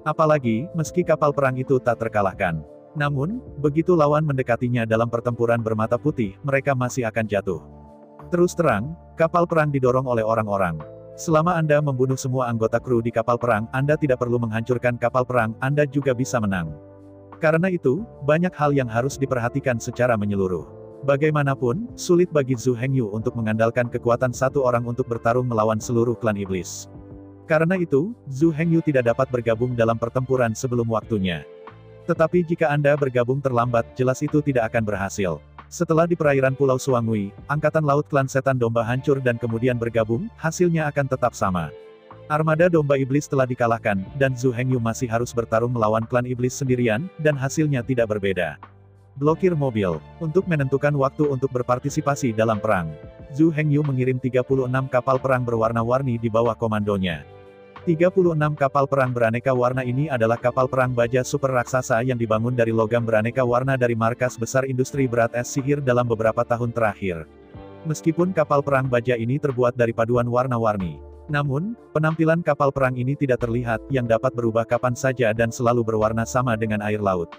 Speaker 2: Apalagi, meski kapal perang itu tak terkalahkan. Namun, begitu lawan mendekatinya dalam pertempuran bermata putih, mereka masih akan jatuh. Terus terang, kapal perang didorong oleh orang-orang. Selama Anda membunuh semua anggota kru di kapal perang, Anda tidak perlu menghancurkan kapal perang, Anda juga bisa menang. Karena itu, banyak hal yang harus diperhatikan secara menyeluruh. Bagaimanapun, sulit bagi Zhu Hengyu untuk mengandalkan kekuatan satu orang untuk bertarung melawan seluruh klan iblis. Karena itu, Zhu Hengyu tidak dapat bergabung dalam pertempuran sebelum waktunya. Tetapi jika Anda bergabung terlambat, jelas itu tidak akan berhasil. Setelah di perairan Pulau Suangui, Angkatan Laut Klan Setan Domba hancur dan kemudian bergabung, hasilnya akan tetap sama. Armada Domba Iblis telah dikalahkan, dan Zhu Hengyu masih harus bertarung melawan Klan Iblis sendirian, dan hasilnya tidak berbeda. Blokir mobil. Untuk menentukan waktu untuk berpartisipasi dalam perang, Zhu Hengyu mengirim 36 kapal perang berwarna-warni di bawah komandonya. 36 kapal perang beraneka warna ini adalah kapal perang baja super raksasa yang dibangun dari logam beraneka warna dari markas besar industri berat es sihir dalam beberapa tahun terakhir. Meskipun kapal perang baja ini terbuat dari paduan warna-warni, namun, penampilan kapal perang ini tidak terlihat, yang dapat berubah kapan saja dan selalu berwarna sama dengan air laut.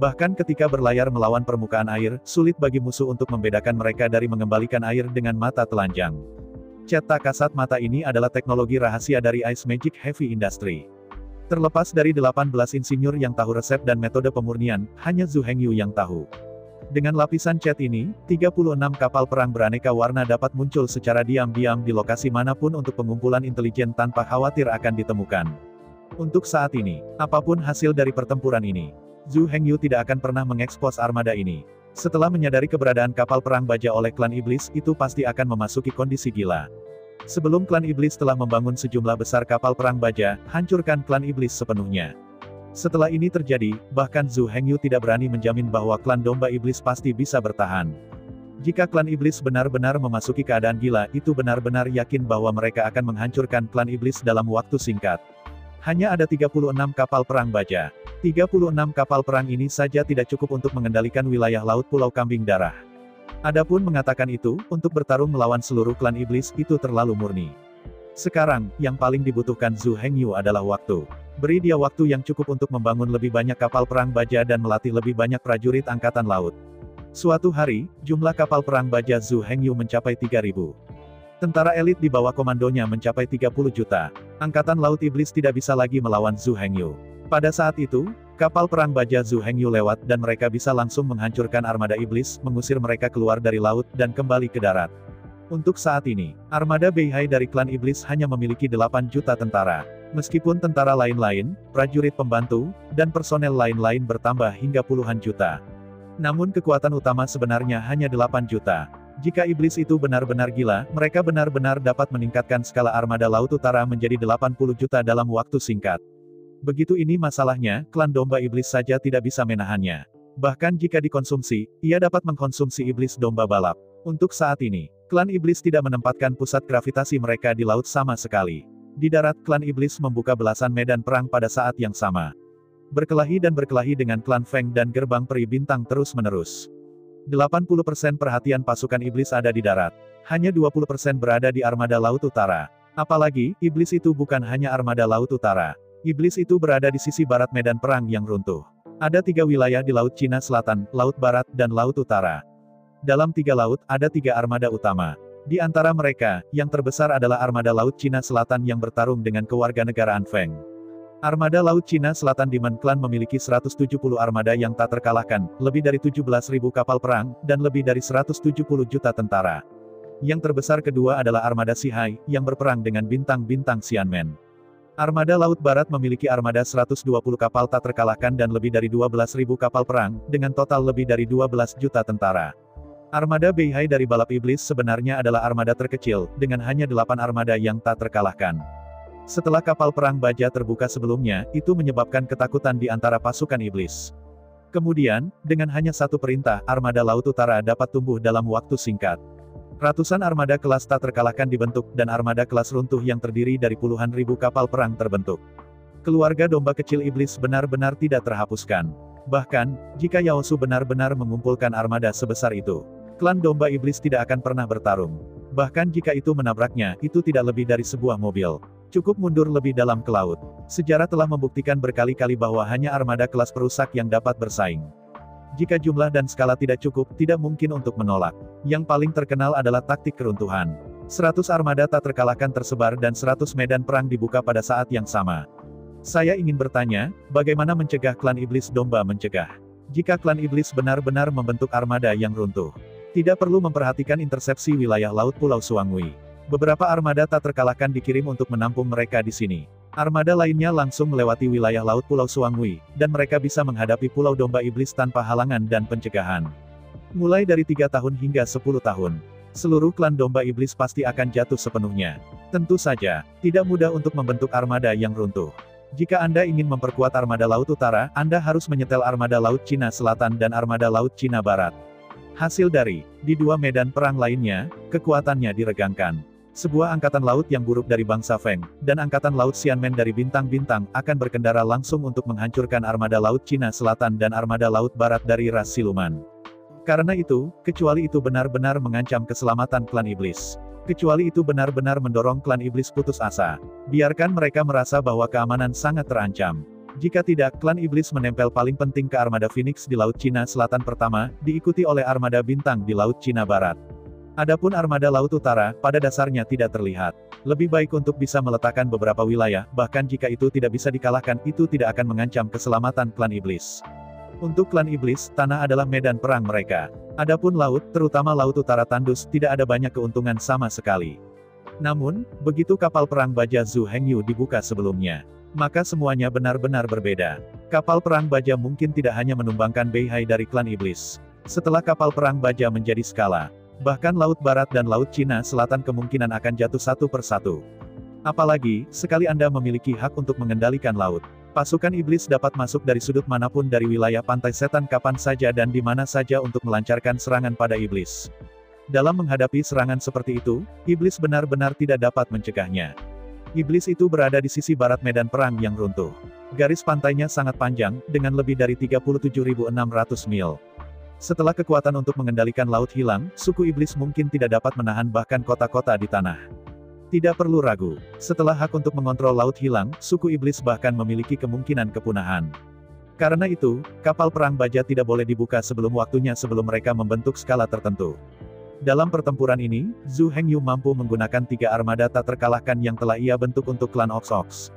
Speaker 2: Bahkan ketika berlayar melawan permukaan air, sulit bagi musuh untuk membedakan mereka dari mengembalikan air dengan mata telanjang. Cetak kasat mata ini adalah teknologi rahasia dari Ice Magic Heavy Industry. Terlepas dari 18 insinyur yang tahu resep dan metode pemurnian, hanya Zhu Hengyu yang tahu. Dengan lapisan cat ini, 36 kapal perang beraneka warna dapat muncul secara diam-diam di lokasi manapun untuk pengumpulan intelijen tanpa khawatir akan ditemukan. Untuk saat ini, apapun hasil dari pertempuran ini, Zhu Hengyu tidak akan pernah mengekspos armada ini. Setelah menyadari keberadaan kapal perang baja oleh klan iblis, itu pasti akan memasuki kondisi gila. Sebelum klan iblis telah membangun sejumlah besar kapal perang baja, hancurkan klan iblis sepenuhnya. Setelah ini terjadi, bahkan Zhu Hengyu tidak berani menjamin bahwa klan domba iblis pasti bisa bertahan. Jika klan iblis benar-benar memasuki keadaan gila, itu benar-benar yakin bahwa mereka akan menghancurkan klan iblis dalam waktu singkat. Hanya ada 36 kapal perang baja. 36 kapal perang ini saja tidak cukup untuk mengendalikan wilayah laut Pulau Kambing Darah. Adapun mengatakan itu, untuk bertarung melawan seluruh klan iblis, itu terlalu murni. Sekarang, yang paling dibutuhkan Zhu Hengyu adalah waktu. Beri dia waktu yang cukup untuk membangun lebih banyak kapal perang baja dan melatih lebih banyak prajurit angkatan laut. Suatu hari, jumlah kapal perang baja Zhu Hengyu mencapai 3.000. Tentara elit di bawah komandonya mencapai 30 juta. Angkatan Laut Iblis tidak bisa lagi melawan Zhu Hengyu. Pada saat itu, kapal perang baja Zhu Hengyu lewat dan mereka bisa langsung menghancurkan armada Iblis, mengusir mereka keluar dari laut dan kembali ke darat. Untuk saat ini, armada Beihai dari klan Iblis hanya memiliki 8 juta tentara. Meskipun tentara lain-lain, prajurit pembantu, dan personel lain-lain bertambah hingga puluhan juta. Namun kekuatan utama sebenarnya hanya 8 juta. Jika iblis itu benar-benar gila, mereka benar-benar dapat meningkatkan skala armada Laut Utara menjadi 80 juta dalam waktu singkat. Begitu ini masalahnya, klan domba iblis saja tidak bisa menahannya. Bahkan jika dikonsumsi, ia dapat mengkonsumsi iblis domba balap. Untuk saat ini, klan iblis tidak menempatkan pusat gravitasi mereka di laut sama sekali. Di darat, klan iblis membuka belasan medan perang pada saat yang sama. Berkelahi dan berkelahi dengan klan Feng dan gerbang peri bintang terus-menerus. 80% perhatian pasukan iblis ada di darat. Hanya 20% berada di armada Laut Utara. Apalagi, iblis itu bukan hanya armada Laut Utara. Iblis itu berada di sisi barat medan perang yang runtuh. Ada 3 wilayah di Laut Cina Selatan, Laut Barat, dan Laut Utara. Dalam 3 laut, ada 3 armada utama. Di antara mereka, yang terbesar adalah armada Laut Cina Selatan yang bertarung dengan kewarganegaraan Feng. Armada Laut Cina Selatan Demon Clan memiliki 170 armada yang tak terkalahkan, lebih dari 17.000 kapal perang, dan lebih dari 170 juta tentara. Yang terbesar kedua adalah armada Sihai, yang berperang dengan bintang-bintang Xianmen. Armada Laut Barat memiliki armada 120 kapal tak terkalahkan dan lebih dari 12.000 kapal perang, dengan total lebih dari 12 juta tentara. Armada Beihai dari balap iblis sebenarnya adalah armada terkecil, dengan hanya 8 armada yang tak terkalahkan. Setelah kapal perang baja terbuka sebelumnya, itu menyebabkan ketakutan di antara pasukan iblis. Kemudian, dengan hanya satu perintah, armada Laut Utara dapat tumbuh dalam waktu singkat. Ratusan armada kelas tak terkalahkan dibentuk, dan armada kelas runtuh yang terdiri dari puluhan ribu kapal perang terbentuk. Keluarga domba kecil iblis benar-benar tidak terhapuskan. Bahkan, jika Yaosu benar-benar mengumpulkan armada sebesar itu, klan domba iblis tidak akan pernah bertarung. Bahkan jika itu menabraknya, itu tidak lebih dari sebuah mobil. Cukup mundur lebih dalam ke laut. Sejarah telah membuktikan berkali-kali bahwa hanya armada kelas perusak yang dapat bersaing. Jika jumlah dan skala tidak cukup, tidak mungkin untuk menolak. Yang paling terkenal adalah taktik keruntuhan. 100 armada tak terkalahkan tersebar dan 100 medan perang dibuka pada saat yang sama. Saya ingin bertanya, bagaimana mencegah klan iblis domba mencegah? Jika klan iblis benar-benar membentuk armada yang runtuh, tidak perlu memperhatikan intersepsi wilayah laut Pulau Suangui. Beberapa armada tak terkalahkan dikirim untuk menampung mereka di sini. Armada lainnya langsung melewati wilayah laut Pulau Suangui, dan mereka bisa menghadapi Pulau Domba Iblis tanpa halangan dan pencegahan. Mulai dari 3 tahun hingga 10 tahun, seluruh klan Domba Iblis pasti akan jatuh sepenuhnya. Tentu saja, tidak mudah untuk membentuk armada yang runtuh. Jika Anda ingin memperkuat armada Laut Utara, Anda harus menyetel armada Laut Cina Selatan dan armada Laut Cina Barat. Hasil dari, di 2 medan perang lainnya, kekuatannya diregangkan. Sebuah angkatan laut yang buruk dari bangsa Feng, dan angkatan laut Xianmen dari bintang-bintang, akan berkendara langsung untuk menghancurkan armada laut Cina Selatan dan armada laut Barat dari ras siluman. Karena itu, kecuali itu benar-benar mengancam keselamatan klan iblis. Kecuali itu benar-benar mendorong klan iblis putus asa. Biarkan mereka merasa bahwa keamanan sangat terancam. Jika tidak, klan iblis menempel paling penting ke armada Phoenix di Laut Cina Selatan pertama, diikuti oleh armada bintang di Laut Cina Barat. Adapun armada Laut Utara, pada dasarnya tidak terlihat. Lebih baik untuk bisa meletakkan beberapa wilayah, bahkan jika itu tidak bisa dikalahkan, itu tidak akan mengancam keselamatan klan iblis. Untuk klan iblis, tanah adalah medan perang mereka. Adapun laut, terutama Laut Utara tandus, tidak ada banyak keuntungan sama sekali. Namun, begitu kapal perang baja Zhu Hengyu dibuka sebelumnya, maka semuanya benar-benar berbeda. Kapal perang baja mungkin tidak hanya menumbangkan Beihai dari klan iblis. Setelah kapal perang baja menjadi skala, bahkan Laut Barat dan Laut Cina Selatan kemungkinan akan jatuh satu persatu. Apalagi, sekali Anda memiliki hak untuk mengendalikan laut, pasukan iblis dapat masuk dari sudut manapun dari wilayah pantai setan kapan saja dan di mana saja untuk melancarkan serangan pada iblis. Dalam menghadapi serangan seperti itu, iblis benar-benar tidak dapat mencegahnya. Iblis itu berada di sisi barat medan perang yang runtuh. Garis pantainya sangat panjang, dengan lebih dari 37.600 mil. Setelah kekuatan untuk mengendalikan laut hilang, suku iblis mungkin tidak dapat menahan bahkan kota-kota di tanah. Tidak perlu ragu, setelah hak untuk mengontrol laut hilang, suku iblis bahkan memiliki kemungkinan kepunahan. Karena itu, kapal perang baja tidak boleh dibuka sebelum waktunya sebelum mereka membentuk skala tertentu. Dalam pertempuran ini, Zhu Hengyu mampu menggunakan 3 armada tak terkalahkan yang telah ia bentuk untuk klan Ox-Ox.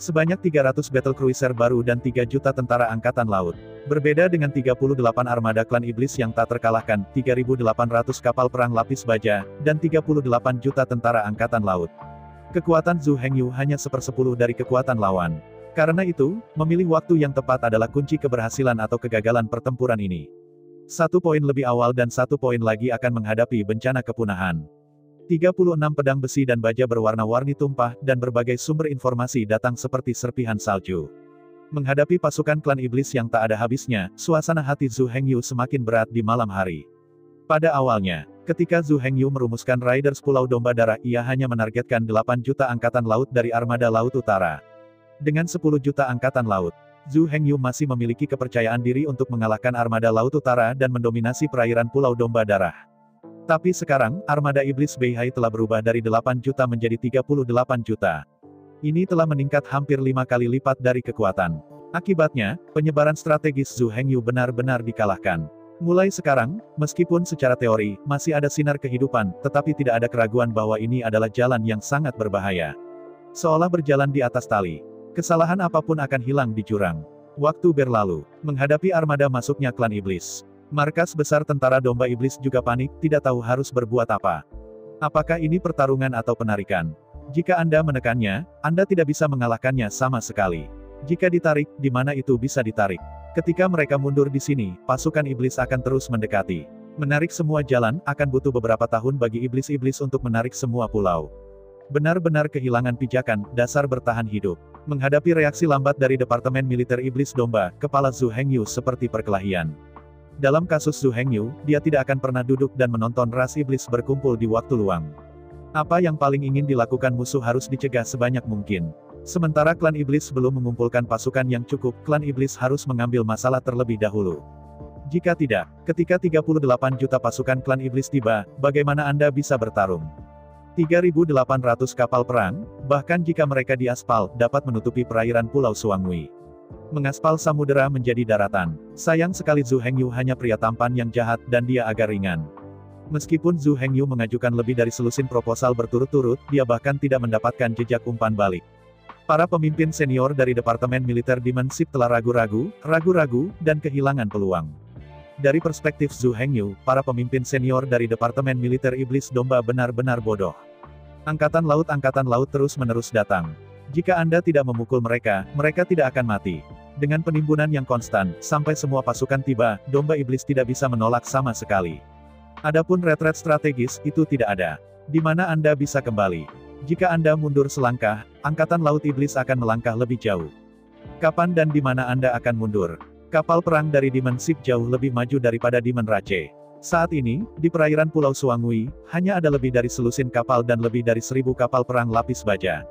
Speaker 2: Sebanyak 300 battle cruiser baru dan 3 juta tentara angkatan laut. Berbeda dengan 38 armada klan iblis yang tak terkalahkan, 3.800 kapal perang lapis baja, dan 38 juta tentara angkatan laut. Kekuatan Zhu Hengyu hanya 1/10 dari kekuatan lawan. Karena itu, memilih waktu yang tepat adalah kunci keberhasilan atau kegagalan pertempuran ini. 1 poin lebih awal dan 1 poin lagi akan menghadapi bencana kepunahan. 36 pedang besi dan baja berwarna-warni tumpah, dan berbagai sumber informasi datang seperti serpihan salju. Menghadapi pasukan klan iblis yang tak ada habisnya, suasana hati Zhu Hengyu semakin berat di malam hari. Pada awalnya, ketika Zhu Hengyu merumuskan Raiders Pulau Domba Darah, ia hanya menargetkan 8 juta angkatan laut dari armada Laut Utara. Dengan 10 juta angkatan laut, Zhu Hengyu masih memiliki kepercayaan diri untuk mengalahkan armada Laut Utara dan mendominasi perairan Pulau Domba Darah. Tapi sekarang, armada iblis Beihai telah berubah dari 8 juta menjadi 38 juta. Ini telah meningkat hampir 5 kali lipat dari kekuatan. Akibatnya, penyebaran strategis Zhu Hengyu benar-benar dikalahkan. Mulai sekarang, meskipun secara teori, masih ada sinar kehidupan, tetapi tidak ada keraguan bahwa ini adalah jalan yang sangat berbahaya. Seolah berjalan di atas tali. Kesalahan apapun akan hilang di jurang. Waktu berlalu, menghadapi armada masuknya klan iblis. Markas besar tentara domba iblis juga panik, tidak tahu harus berbuat apa. Apakah ini pertarungan atau penarikan? Jika Anda menekannya, Anda tidak bisa mengalahkannya sama sekali. Jika ditarik, di mana itu bisa ditarik? Ketika mereka mundur di sini, pasukan iblis akan terus mendekati. Menarik semua jalan, akan butuh beberapa tahun bagi iblis-iblis untuk menarik semua pulau. Benar-benar kehilangan pijakan, dasar bertahan hidup. Menghadapi reaksi lambat dari Departemen Militer Iblis Domba, kepala Zhu Hengyu seperti perkelahian. Dalam kasus Zhu Hengyu, dia tidak akan pernah duduk dan menonton ras iblis berkumpul di waktu luang. Apa yang paling ingin dilakukan musuh harus dicegah sebanyak mungkin. Sementara klan iblis belum mengumpulkan pasukan yang cukup, klan iblis harus mengambil masalah terlebih dahulu. Jika tidak, ketika 38 juta pasukan klan iblis tiba, bagaimana Anda bisa bertarung? 3.800 kapal perang, bahkan jika mereka diaspal, dapat menutupi perairan Pulau Suangui. Mengaspal samudera menjadi daratan. Sayang sekali Zhu Hengyu hanya pria tampan yang jahat dan dia agak ringan. Meskipun Zhu Hengyu mengajukan lebih dari selusin proposal berturut-turut, dia bahkan tidak mendapatkan jejak umpan balik. Para pemimpin senior dari Departemen Militer Dimensif telah ragu-ragu, dan kehilangan peluang. Dari perspektif Zhu Hengyu, para pemimpin senior dari Departemen Militer Iblis Domba benar-benar bodoh. Angkatan laut terus-menerus datang. Jika Anda tidak memukul mereka, mereka tidak akan mati. Dengan penimbunan yang konstan, sampai semua pasukan tiba, Domba Iblis tidak bisa menolak sama sekali. Adapun retret strategis, itu tidak ada. Di mana Anda bisa kembali? Jika Anda mundur selangkah, Angkatan Laut Iblis akan melangkah lebih jauh. Kapan dan di mana Anda akan mundur? Kapal perang dari Dimensif jauh lebih maju daripada Dimen Rache. Saat ini, di perairan Pulau Suangui, hanya ada lebih dari selusin kapal dan lebih dari 1.000 kapal perang lapis baja.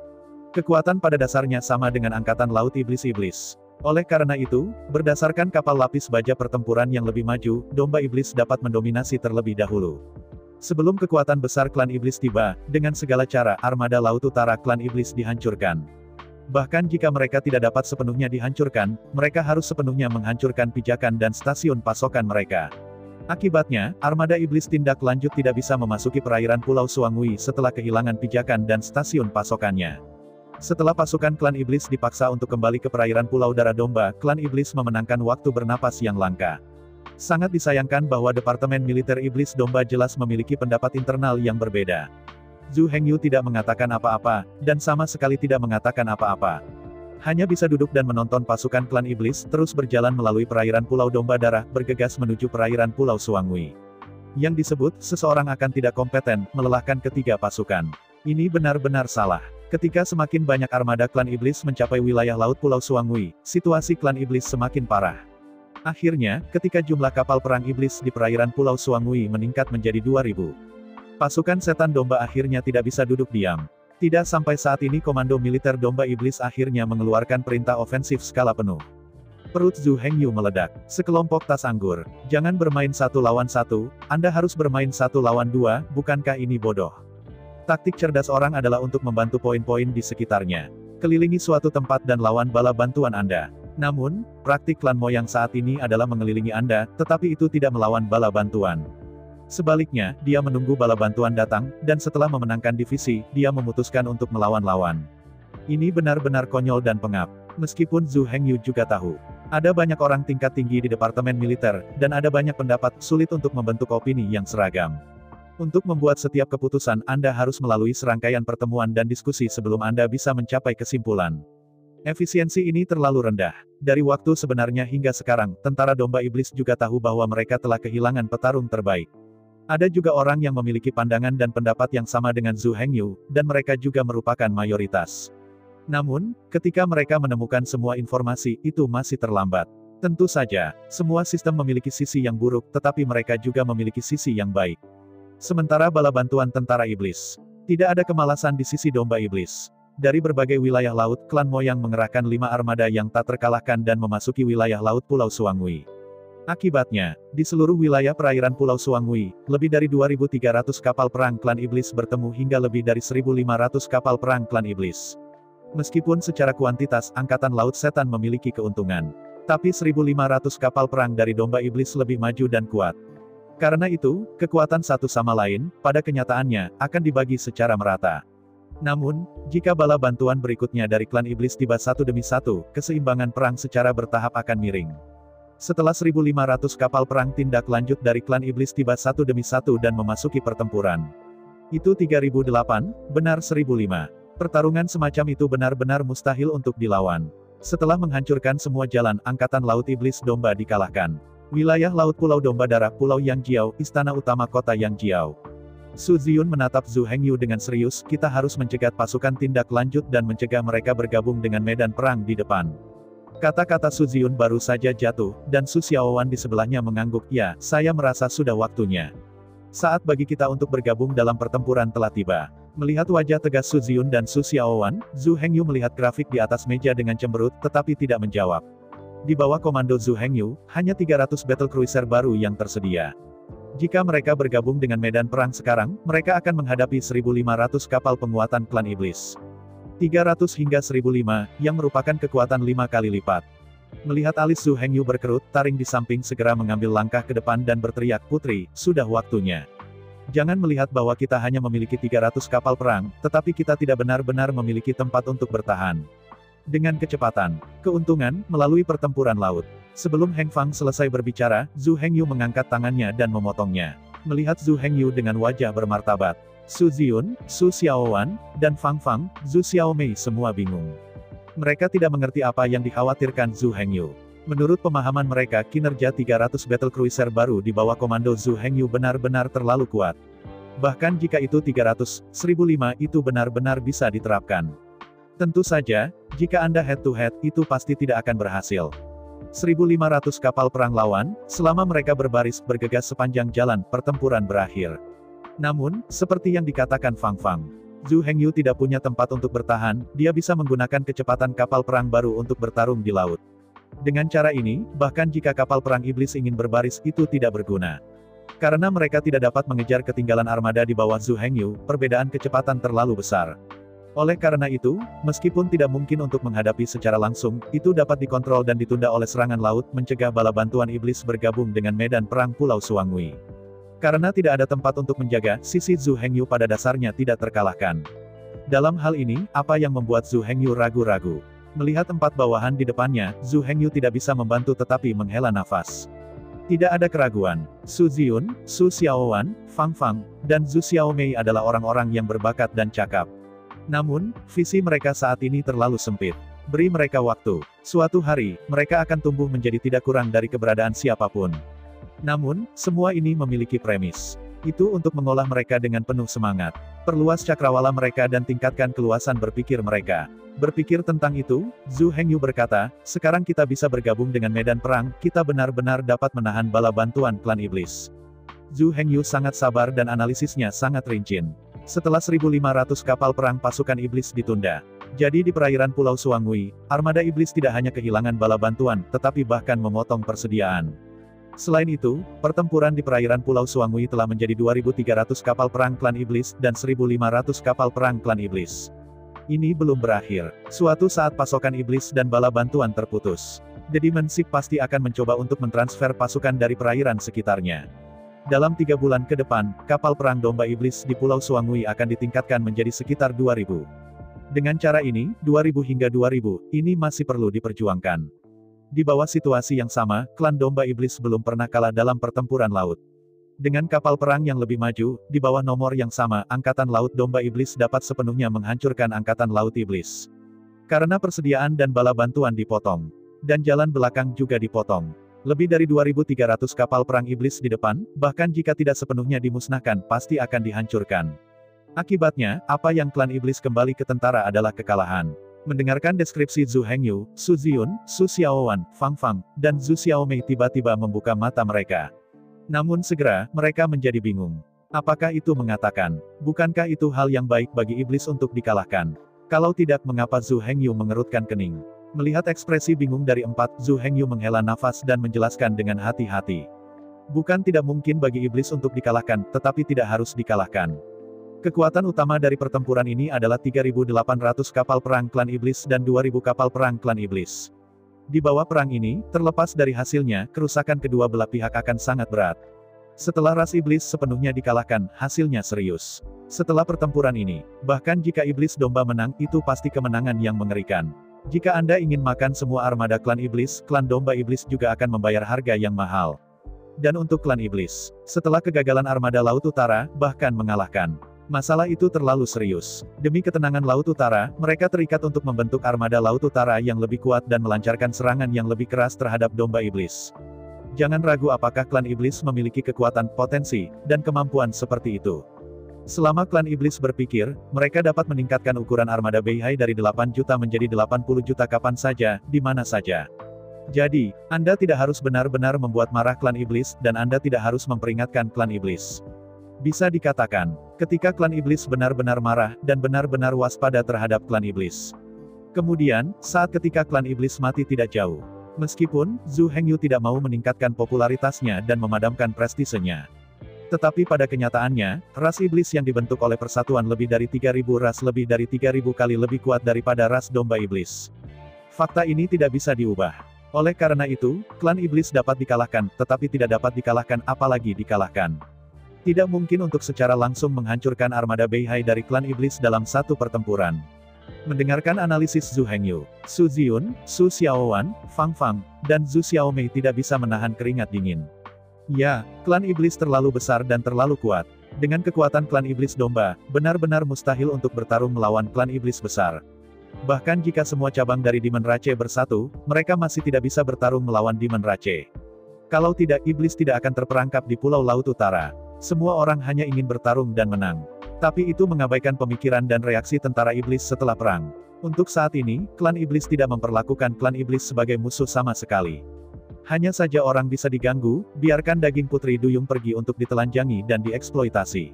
Speaker 2: Kekuatan pada dasarnya sama dengan Angkatan Laut Iblis-Iblis. Oleh karena itu, berdasarkan kapal lapis baja pertempuran yang lebih maju, Domba Iblis dapat mendominasi terlebih dahulu. Sebelum kekuatan besar klan Iblis tiba, dengan segala cara, armada Laut Utara klan Iblis dihancurkan. Bahkan jika mereka tidak dapat sepenuhnya dihancurkan, mereka harus sepenuhnya menghancurkan pijakan dan stasiun pasokan mereka. Akibatnya, armada Iblis tindak lanjut tidak bisa memasuki perairan Pulau Suangui setelah kehilangan pijakan dan stasiun pasokannya. Setelah pasukan klan Iblis dipaksa untuk kembali ke perairan Pulau Darah Domba, klan Iblis memenangkan waktu bernapas yang langka. Sangat disayangkan bahwa Departemen Militer Iblis Domba jelas memiliki pendapat internal yang berbeda. Zhu Hengyu tidak mengatakan apa-apa, dan sama sekali tidak mengatakan apa-apa. Hanya bisa duduk dan menonton pasukan klan Iblis terus berjalan melalui perairan Pulau Domba Darah, bergegas menuju perairan Pulau Suangui. Yang disebut, seseorang akan tidak kompeten, melelahkan ketiga pasukan. Ini benar-benar salah. Ketika semakin banyak armada klan Iblis mencapai wilayah laut Pulau Suangui, situasi klan Iblis semakin parah. Akhirnya, ketika jumlah kapal perang Iblis di perairan Pulau Suangui meningkat menjadi 2.000. Pasukan setan domba akhirnya tidak bisa duduk diam. Tidak sampai saat ini Komando Militer Domba Iblis akhirnya mengeluarkan perintah ofensif skala penuh. Perut Zhu Hengyu meledak. Sekelompok tas anggur. Jangan bermain 1 lawan 1, Anda harus bermain 1 lawan 2, bukankah ini bodoh? Taktik cerdas orang adalah untuk membantu poin-poin di sekitarnya. Kelilingi suatu tempat dan lawan bala bantuan Anda. Namun, praktik klan moyang saat ini adalah mengelilingi Anda, tetapi itu tidak melawan bala bantuan. Sebaliknya, dia menunggu bala bantuan datang, dan setelah memenangkan divisi, dia memutuskan untuk melawan lawan. Ini benar-benar konyol dan pengap. Meskipun Zhu Hengyu juga tahu. Ada banyak orang tingkat tinggi di Departemen Militer, dan ada banyak pendapat, sulit untuk membentuk opini yang seragam. Untuk membuat setiap keputusan, Anda harus melalui serangkaian pertemuan dan diskusi sebelum Anda bisa mencapai kesimpulan. Efisiensi ini terlalu rendah. Dari waktu sebenarnya hingga sekarang, tentara Domba Iblis juga tahu bahwa mereka telah kehilangan petarung terbaik. Ada juga orang yang memiliki pandangan dan pendapat yang sama dengan Zhu Hengyu, dan mereka juga merupakan mayoritas. Namun, ketika mereka menemukan semua informasi, itu masih terlambat. Tentu saja, semua sistem memiliki sisi yang buruk, tetapi mereka juga memiliki sisi yang baik. Sementara bala bantuan tentara iblis. Tidak ada kemalasan di sisi Domba Iblis. Dari berbagai wilayah laut, klan Moyang mengerahkan 5 armada yang tak terkalahkan dan memasuki wilayah laut Pulau Suangui. Akibatnya, di seluruh wilayah perairan Pulau Suangui, lebih dari 2.300 kapal perang klan iblis bertemu hingga lebih dari 1.500 kapal perang klan iblis. Meskipun secara kuantitas, Angkatan Laut Setan memiliki keuntungan. Tapi 1.500 kapal perang dari Domba Iblis lebih maju dan kuat. Karena itu, kekuatan satu sama lain, pada kenyataannya, akan dibagi secara merata. Namun, jika bala bantuan berikutnya dari klan iblis tiba satu demi satu, keseimbangan perang secara bertahap akan miring. Setelah 1.500 kapal perang tindak lanjut dari klan iblis tiba satu demi satu dan memasuki pertempuran. Itu 3008, benar 1005. Pertarungan semacam itu benar-benar mustahil untuk dilawan. Setelah menghancurkan semua jalan, Angkatan Laut Iblis Domba dikalahkan. Wilayah Laut Pulau Domba Darah Pulau Yangjiao, Istana Utama Kota Yangjiao. Su Ziyun menatap Zhu Hengyu dengan serius, kita harus mencegat pasukan tindak lanjut dan mencegah mereka bergabung dengan medan perang di depan. Kata-kata Su Ziyun baru saja jatuh, dan Su Xiaowan di sebelahnya mengangguk, ya, saya merasa sudah waktunya. Saat bagi kita untuk bergabung dalam pertempuran telah tiba. Melihat wajah tegas Su Ziyun dan Su Xiaowan, Zhu Hengyu melihat grafik di atas meja dengan cemberut, tetapi tidak menjawab. Di bawah komando Zhu Hengyu, hanya 300 battle cruiser baru yang tersedia. Jika mereka bergabung dengan medan perang sekarang, mereka akan menghadapi 1.500 kapal penguatan klan iblis. 300 hingga 1.005, yang merupakan kekuatan 5 kali lipat. Melihat alis Zhu Hengyu berkerut, Taring di samping segera mengambil langkah ke depan dan berteriak, Putri, sudah waktunya. Jangan melihat bahwa kita hanya memiliki 300 kapal perang, tetapi kita tidak benar-benar memiliki tempat untuk bertahan. Dengan kecepatan, keuntungan, melalui pertempuran laut. Sebelum Heng Fang selesai berbicara, Zhu Hengyu mengangkat tangannya dan memotongnya. Melihat Zhu Hengyu dengan wajah bermartabat, Su Ziyun, Su Xiaowan, dan Fang Fang, Zhu Xiaomei semua bingung. Mereka tidak mengerti apa yang dikhawatirkan Zhu Hengyu. Menurut pemahaman mereka, kinerja 300 battle cruiser baru di bawah komando Zhu Hengyu benar-benar terlalu kuat. Bahkan jika itu 300, 1005 itu benar-benar bisa diterapkan. Tentu saja, jika Anda head-to-head, itu pasti tidak akan berhasil. 1.500 kapal perang lawan, selama mereka berbaris bergegas sepanjang jalan, pertempuran berakhir. Namun, seperti yang dikatakan Fang Fang, Zhu Hengyu tidak punya tempat untuk bertahan, dia bisa menggunakan kecepatan kapal perang baru untuk bertarung di laut. Dengan cara ini, bahkan jika kapal perang iblis ingin berbaris, itu tidak berguna. Karena mereka tidak dapat mengejar ketinggalan armada di bawah Zhu Hengyu, perbedaan kecepatan terlalu besar. Oleh karena itu, meskipun tidak mungkin untuk menghadapi secara langsung, itu dapat dikontrol dan ditunda oleh serangan laut, mencegah bala bantuan iblis bergabung dengan medan perang Pulau Suangui. Karena tidak ada tempat untuk menjaga, sisi Zhu Hengyu pada dasarnya tidak terkalahkan. Dalam hal ini, apa yang membuat Zhu Hengyu ragu-ragu? Melihat 4 bawahan di depannya, Zhu Hengyu tidak bisa membantu tetapi menghela nafas. Tidak ada keraguan, Su Ziyun, Su Xiaowan, Fang Fang, dan Zhu Xiaomei adalah orang-orang yang berbakat dan cakap. Namun, visi mereka saat ini terlalu sempit. Beri mereka waktu. Suatu hari, mereka akan tumbuh menjadi tidak kurang dari keberadaan siapapun. Namun, semua ini memiliki premis. Itu untuk mengolah mereka dengan penuh semangat. Perluas cakrawala mereka dan tingkatkan keluasan berpikir mereka. Berpikir tentang itu, Zhu Hengyu berkata, sekarang kita bisa bergabung dengan medan perang, kita benar-benar dapat menahan bala bantuan klan iblis. Zhu Hengyu sangat sabar dan analisisnya sangat rinci. Setelah 1.500 kapal perang pasukan iblis ditunda. Jadi di perairan Pulau Suangui, armada iblis tidak hanya kehilangan bala bantuan, tetapi bahkan memotong persediaan. Selain itu, pertempuran di perairan Pulau Suangui telah menjadi 2.300 kapal perang klan iblis, dan 1.500 kapal perang klan iblis. Ini belum berakhir. Suatu saat pasokan iblis dan bala bantuan terputus. The Demon Ship pasti akan mencoba untuk mentransfer pasukan dari perairan sekitarnya. Dalam 3 bulan ke depan, kapal perang domba iblis di Pulau Suangui akan ditingkatkan menjadi sekitar 2.000. Dengan cara ini, 2.000 hingga 2.000, ini masih perlu diperjuangkan. Di bawah situasi yang sama, klan domba iblis belum pernah kalah dalam pertempuran laut. Dengan kapal perang yang lebih maju, di bawah nomor yang sama, Angkatan Laut Domba Iblis dapat sepenuhnya menghancurkan Angkatan Laut Iblis. Karena persediaan dan bala bantuan dipotong. Dan jalan belakang juga dipotong. Lebih dari 2.300 kapal perang iblis di depan, bahkan jika tidak sepenuhnya dimusnahkan, pasti akan dihancurkan. Akibatnya, apa yang klan iblis kembali ke tentara adalah kekalahan. Mendengarkan deskripsi Zhu Hengyu, Su Ziyun, Su Xiaowan, Fang Fang, dan Zhu Xiaomei tiba-tiba membuka mata mereka. Namun segera, mereka menjadi bingung. Apakah itu mengatakan, bukankah itu hal yang baik bagi iblis untuk dikalahkan? Kalau tidak, mengapa Zhu Hengyu mengerutkan kening? Melihat ekspresi bingung dari 4, Zhu Hengyu menghela nafas dan menjelaskan dengan hati-hati. Bukan tidak mungkin bagi iblis untuk dikalahkan, tetapi tidak harus dikalahkan. Kekuatan utama dari pertempuran ini adalah 3.800 kapal perang klan iblis dan 2.000 kapal perang klan iblis. Di bawah perang ini, terlepas dari hasilnya, kerusakan kedua belah pihak akan sangat berat. Setelah ras iblis sepenuhnya dikalahkan, hasilnya serius. Setelah pertempuran ini, bahkan jika iblis domba menang, itu pasti kemenangan yang mengerikan. Jika Anda ingin makan semua armada klan iblis, klan domba iblis juga akan membayar harga yang mahal. Dan untuk klan iblis, setelah kegagalan armada Laut Utara, bahkan mengalahkan Masalah itu terlalu serius. Demi ketenangan Laut Utara, mereka terikat untuk membentuk armada Laut Utara yang lebih kuat dan melancarkan serangan yang lebih keras terhadap domba iblis. Jangan ragu apakah klan iblis memiliki kekuatan, potensi, dan kemampuan seperti itu. Selama klan iblis berpikir, mereka dapat meningkatkan ukuran armada Beihai dari 8 juta menjadi 80 juta kapan saja, di mana saja. Jadi, Anda tidak harus benar-benar membuat marah klan iblis, dan Anda tidak harus memperingatkan klan iblis. Bisa dikatakan, ketika klan iblis benar-benar marah, dan benar-benar waspada terhadap klan iblis. Kemudian, saat ketika klan iblis mati tidak jauh. Meskipun, Zhu Hengyu tidak mau meningkatkan popularitasnya dan memadamkan prestisenya. Tetapi pada kenyataannya, ras iblis yang dibentuk oleh persatuan lebih dari 3.000 ras lebih dari 3.000 kali lebih kuat daripada ras domba iblis. Fakta ini tidak bisa diubah. Oleh karena itu, klan iblis dapat dikalahkan, tetapi tidak dapat dikalahkan apalagi dikalahkan. Tidak mungkin untuk secara langsung menghancurkan armada Beihai dari klan iblis dalam satu pertempuran. Mendengarkan analisis Zhu Hengyu, Su Ziyun, Su Xiaowan, Fang Fang, dan Zhu Xiaomei tidak bisa menahan keringat dingin. Ya, klan iblis terlalu besar dan terlalu kuat. Dengan kekuatan klan iblis domba, benar-benar mustahil untuk bertarung melawan klan iblis besar. Bahkan jika semua cabang dari Demon Rache bersatu, mereka masih tidak bisa bertarung melawan Demon Rache. Kalau tidak, iblis tidak akan terperangkap di Pulau Laut Utara. Semua orang hanya ingin bertarung dan menang. Tapi itu mengabaikan pemikiran dan reaksi tentara iblis setelah perang. Untuk saat ini, klan iblis tidak memperlakukan klan iblis sebagai musuh sama sekali. Hanya saja orang bisa diganggu, biarkan daging putri duyung pergi untuk ditelanjangi dan dieksploitasi.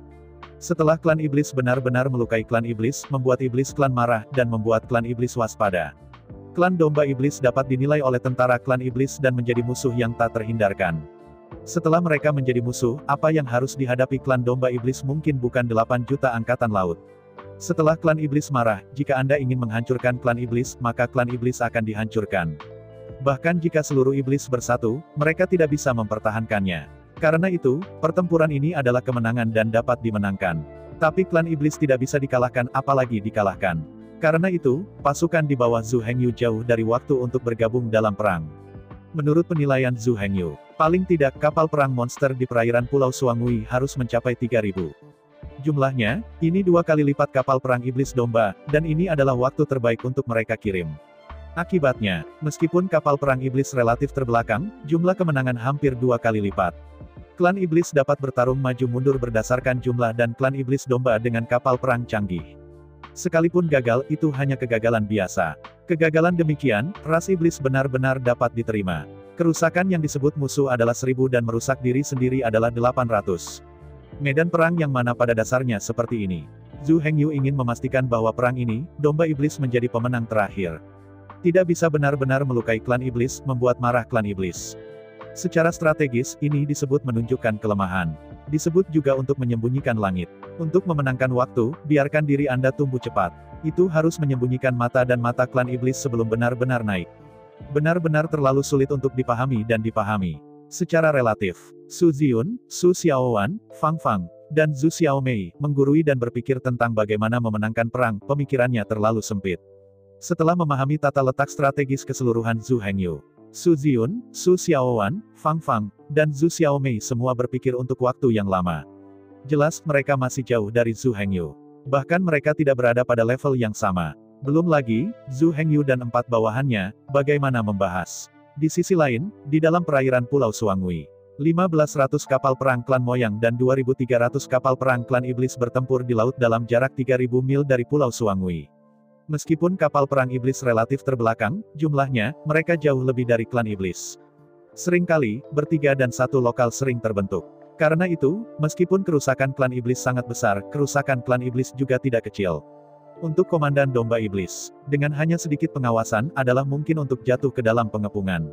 Speaker 2: Setelah klan iblis benar-benar melukai klan iblis, membuat iblis klan marah, dan membuat klan iblis waspada. Klan domba iblis dapat dinilai oleh tentara klan iblis dan menjadi musuh yang tak terhindarkan. Setelah mereka menjadi musuh, apa yang harus dihadapi klan domba iblis mungkin bukan 8 juta angkatan laut. Setelah klan iblis marah, jika Anda ingin menghancurkan klan iblis, maka klan iblis akan dihancurkan. Bahkan jika seluruh iblis bersatu, mereka tidak bisa mempertahankannya. Karena itu, pertempuran ini adalah kemenangan dan dapat dimenangkan. Tapi klan iblis tidak bisa dikalahkan, apalagi dikalahkan. Karena itu, pasukan di bawah Zhu Hengyu jauh dari waktu untuk bergabung dalam perang. Menurut penilaian Zhu Hengyu, paling tidak kapal perang monster di perairan Pulau Suangui harus mencapai 3.000. Jumlahnya, ini 2 kali lipat kapal perang iblis domba, dan ini adalah waktu terbaik untuk mereka kirim. Akibatnya, meskipun kapal perang iblis relatif terbelakang, jumlah kemenangan hampir 2 kali lipat. Klan iblis dapat bertarung maju mundur berdasarkan jumlah dan klan iblis domba dengan kapal perang canggih. Sekalipun gagal, itu hanya kegagalan biasa. Kegagalan demikian, ras iblis benar-benar dapat diterima. Kerusakan yang disebut musuh adalah 1000 dan merusak diri sendiri adalah 800. Medan perang yang mana pada dasarnya seperti ini. Zhu Hengyu ingin memastikan bahwa perang ini, domba iblis menjadi pemenang terakhir. Tidak bisa benar-benar melukai klan iblis, membuat marah klan iblis. Secara strategis, ini disebut menunjukkan kelemahan. Disebut juga untuk menyembunyikan langit. Untuk memenangkan waktu, biarkan diri Anda tumbuh cepat. Itu harus menyembunyikan mata dan mata klan iblis sebelum benar-benar naik. Benar-benar terlalu sulit untuk dipahami dan dipahami. Secara relatif, Su Ziyun, Su Xiaowan, Fang Fang, dan Zhu Xiaomei menggurui dan berpikir tentang bagaimana memenangkan perang, pemikirannya terlalu sempit. Setelah memahami tata letak strategis keseluruhan Zhu Hengyu, Su Ziyun, Su Xiaowan, Fang Fang, dan Zhu Xiaomei semua berpikir untuk waktu yang lama. Jelas, mereka masih jauh dari Zhu Hengyu. Bahkan mereka tidak berada pada level yang sama. Belum lagi, Zhu Hengyu dan 4 bawahannya, bagaimana membahas. Di sisi lain, di dalam perairan Pulau Suangui, 1.500 kapal perang klan Moyang dan 2.300 kapal perang klan Iblis bertempur di laut dalam jarak 3.000 mil dari Pulau Suangui. Meskipun kapal perang Iblis relatif terbelakang, jumlahnya, mereka jauh lebih dari klan Iblis. Seringkali, bertiga dan satu lokal sering terbentuk. Karena itu, meskipun kerusakan klan Iblis sangat besar, kerusakan klan Iblis juga tidak kecil. Untuk Komandan Domba Iblis, dengan hanya sedikit pengawasan, adalah mungkin untuk jatuh ke dalam pengepungan.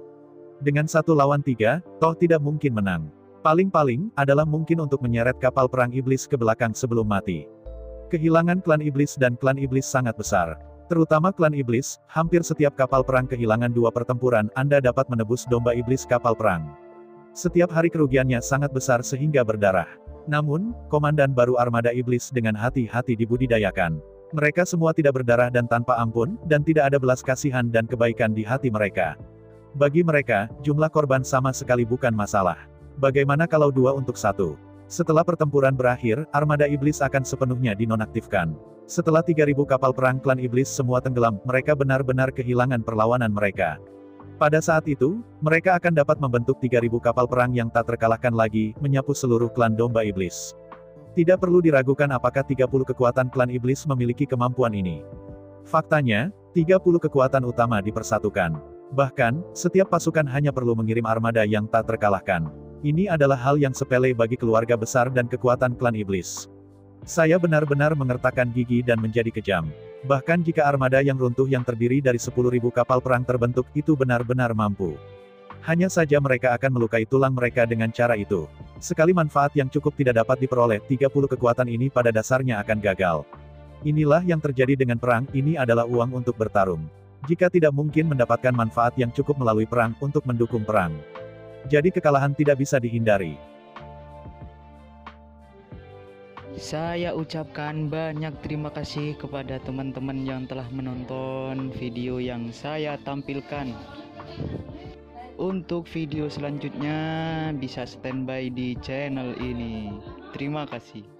Speaker 2: Dengan 1 lawan 3, toh tidak mungkin menang. Paling-paling, adalah mungkin untuk menyeret kapal perang Iblis ke belakang sebelum mati. Kehilangan klan Iblis dan klan Iblis sangat besar. Terutama klan Iblis, hampir setiap kapal perang kehilangan 2 pertempuran, Anda dapat menebus Domba Iblis kapal perang. Setiap hari kerugiannya sangat besar sehingga berdarah. Namun, komandan baru armada Iblis dengan hati-hati dibudidayakan. Mereka semua tidak berdarah dan tanpa ampun, dan tidak ada belas kasihan dan kebaikan di hati mereka. Bagi mereka, jumlah korban sama sekali bukan masalah. Bagaimana kalau 2 untuk 1? Setelah pertempuran berakhir, armada iblis akan sepenuhnya dinonaktifkan. Setelah 3.000 kapal perang klan iblis semua tenggelam, mereka benar-benar kehilangan perlawanan mereka. Pada saat itu, mereka akan dapat membentuk 3.000 kapal perang yang tak terkalahkan lagi, menyapu seluruh klan domba iblis. Tidak perlu diragukan apakah 30 kekuatan klan iblis memiliki kemampuan ini. Faktanya, 30 kekuatan utama dipersatukan. Bahkan, setiap pasukan hanya perlu mengirim armada yang tak terkalahkan. Ini adalah hal yang sepele bagi keluarga besar dan kekuatan klan iblis. Saya benar-benar mengertakkan gigi dan menjadi kejam. Bahkan jika armada yang runtuh yang terdiri dari 10.000 kapal perang terbentuk, itu benar-benar mampu. Hanya saja mereka akan melukai tulang mereka dengan cara itu. Sekali manfaat yang cukup tidak dapat diperoleh, 30 kekuatan ini pada dasarnya akan gagal. Inilah yang terjadi dengan perang, ini adalah uang untuk bertarung. Jika tidak mungkin mendapatkan manfaat yang cukup melalui perang, untuk mendukung perang. Jadi kekalahan tidak bisa dihindari.
Speaker 1: Saya ucapkan banyak terima kasih kepada teman-teman yang telah menonton video yang saya tampilkan. Untuk video selanjutnya bisa standby di channel ini. Terima kasih.